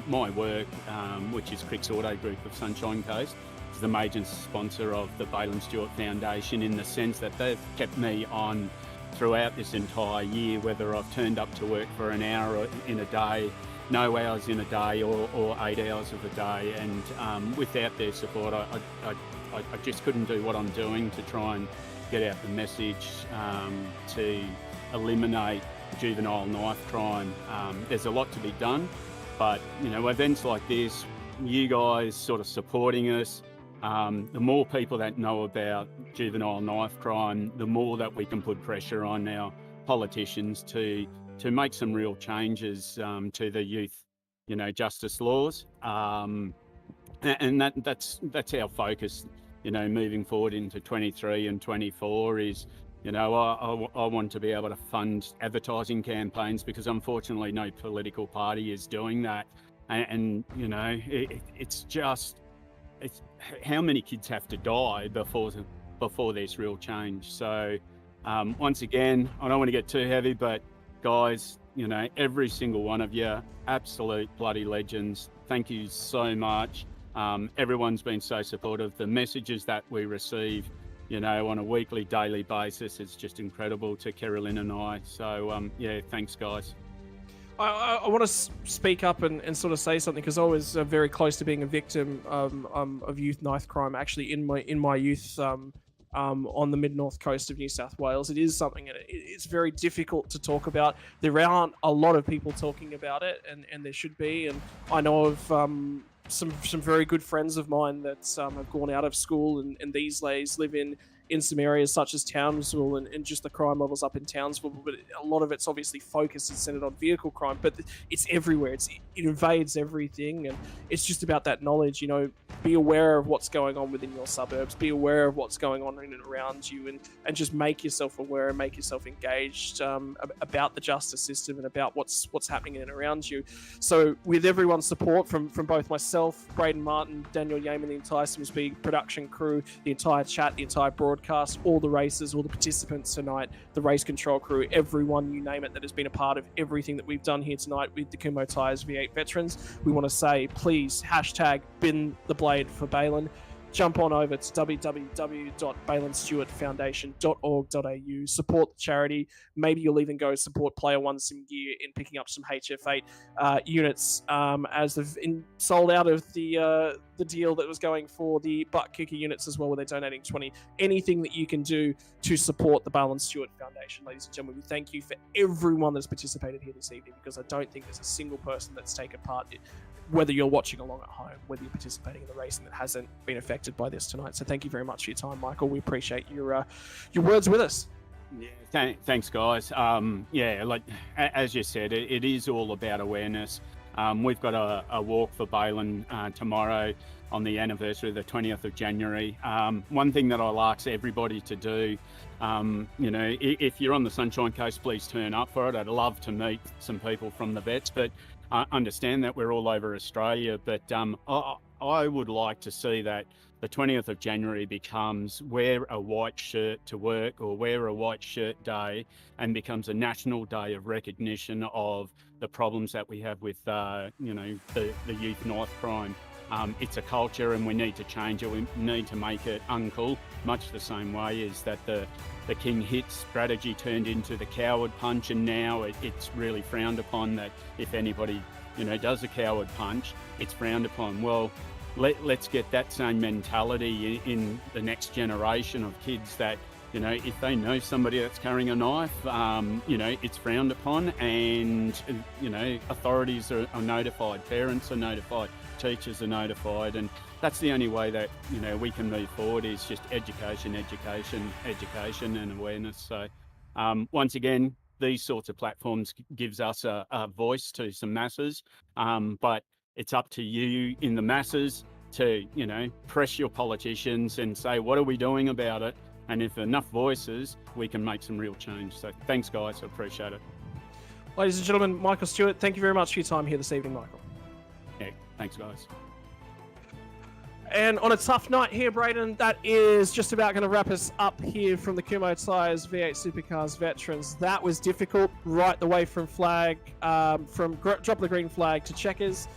my work, which is Crick's Auto Group of Sunshine Coast, is the major sponsor of the Bale and Stewart Foundation, in the sense that they've kept me on throughout this entire year, whether I've turned up to work for an hour in a day, no hours in a day, or 8 hours of a day. And without their support, I just couldn't do what I'm doing to try and get out the message to eliminate juvenile knife crime. There's a lot to be done, but you know, events like this, you guys sort of supporting us, the more people that know about juvenile knife crime, the more that we can put pressure on our politicians to make some real changes to the youth, you know, justice laws, and that's our focus, you know, moving forward into 23 and 24 is, you know, I want to be able to fund advertising campaigns, because unfortunately no political party is doing that, and you know, it's how many kids have to die before there's real change. So once again, I don't want to get too heavy, but guys, you know, every single one of you, absolute bloody legends. Thank you so much. Everyone's been so supportive. The messages that we receive, you know, on a weekly, daily basis, it's just incredible to Carolyn and I. So, yeah, thanks, guys. I want to speak up and sort of say something, because I was very close to being a victim of youth knife crime. Actually, in my youth, on the mid-north coast of New South Wales, it is something, and it's very difficult to talk about. There aren't a lot of people talking about it, and there should be. And I know of some very good friends of mine that have gone out of school and these days live in some areas such as Townsville, and just the crime levels up in Townsville. But a lot of it's obviously focused and centered on vehicle crime, but it's everywhere. It invades everything, and it's just about that knowledge. Be aware of what's going on within your suburbs, be aware of what's going on in and around you, and just make yourself aware and make yourself engaged about the justice system and about what's happening in and around you. So with everyone's support from both myself, Braden Martin, Daniel Yeaman, the entire SimSpeed production crew, the entire chat, the entire broadcast, all the races, all the participants tonight, the race control crew, everyone, you name it, that has been a part of everything that we've done here tonight with the Kumho Tyres V8 Veterans, we want to say, please, hashtag bin the blade for Balin. Jump on over to www.balinstewartfoundation.org.au. Support the charity. Maybe you'll even go support Player One Sim Gear in picking up some HF8 units, as they've sold out of the deal that was going for the butt kicker units as well, where they're donating 20. Anything that you can do to support the Balin Stewart Foundation, ladies and gentlemen. We thank you for everyone that's participated here this evening, because I don't think there's a single person that's taken part, whether you're watching along at home, whether you're participating in the racing, that hasn't been affected by this tonight. So thank you very much for your time, Michael. We appreciate your words with us. Yeah, thanks, guys. Like as you said, it is all about awareness. We've got a walk for Balin tomorrow on the anniversary of the 20th of January. One thing that I'll ask everybody to do, if you're on the Sunshine Coast, please turn up for it. I'd love to meet some people from the vets, but I understand that we're all over Australia, but I would like to see that the 20th of January becomes wear a white shirt to work, or wear a white shirt day, and becomes a national day of recognition of the problems that we have with, the youth knife crime. It's a culture, and we need to change it. We need to make it uncool, much the same way as that the King Hit strategy turned into the coward punch, and now it's really frowned upon that if anybody, does a coward punch, it's frowned upon. Well, let's get that same mentality in the next generation of kids, that, if they know somebody that's carrying a knife, it's frowned upon, and, authorities are notified, parents are notified, teachers are notified, and that's the only way that we can move forward, is just education and awareness. So once again, these sorts of platforms gives us a voice to some masses, but it's up to you in the masses to press your politicians and say, what are we doing about it? And if enough voices, we can make some real change. So thanks, guys, I appreciate it. Ladies and gentlemen, Michael Stewart, thank you very much for your time here this evening, Michael. Yeah, thanks, guys. And on a tough night here, Braden, that is just about going to wrap us up here from the Kumho Tyres V8 Supercars Veterans. That was difficult right the way from flag, from drop the green flag to checkers.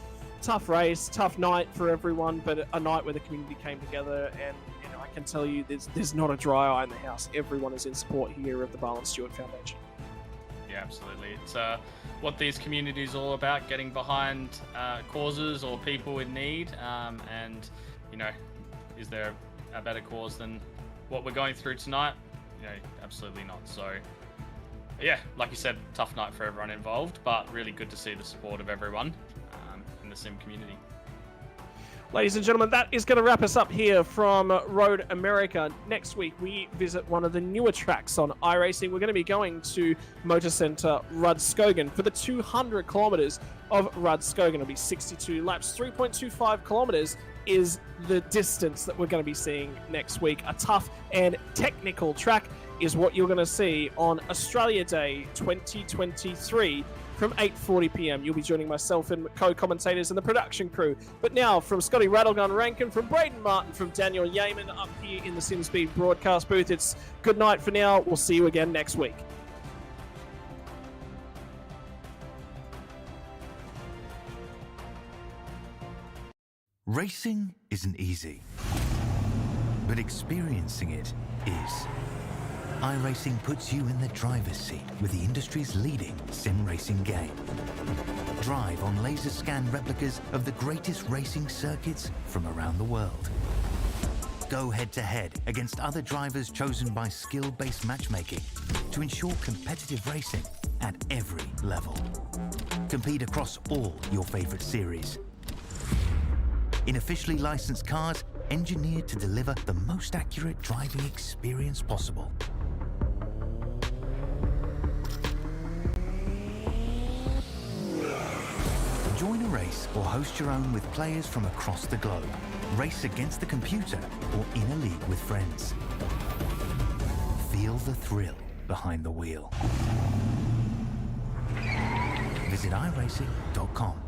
Tough race, tough night for everyone, but a night where the community came together, and I can tell you there's not a dry eye in the house. Everyone is in support here of the Balin Stewart Foundation. Yeah, absolutely. It's what these communities are all about, getting behind causes or people in need, and is there a better cause than what we're going through tonight? Absolutely not. So yeah, like you said, tough night for everyone involved, but really good to see the support of everyone in the sim community. Ladies and gentlemen, that is going to wrap us up here from Road America. Next week, we visit one of the newer tracks on iRacing. We're going to be going to Motor Centre Rudskogen for the 200 kilometres of Rudskogen. It'll be 62 laps. 3.25 kilometres is the distance that we're going to be seeing next week. A tough and technical track is what you're going to see on Australia Day 2023 from 8:40 p.m. You'll be joining myself and co-commentators and the production crew. But now, from Scotty Rattlegun Rankin, from Braden Martin, from Daniel Yeaman up here in the SimSpeed broadcast booth, it's good night for now. We'll see you again next week. Racing isn't easy, but experiencing it is. iRacing puts you in the driver's seat with the industry's leading sim racing game. Drive on laser scan replicas of the greatest racing circuits from around the world. Go head-to-head against other drivers chosen by skill-based matchmaking to ensure competitive racing at every level. Compete across all your favorite series. In officially licensed cars, engineered to deliver the most accurate driving experience possible. Join a race or host your own with players from across the globe. Race against the computer or in a league with friends. Feel the thrill behind the wheel. Visit iRacing.com.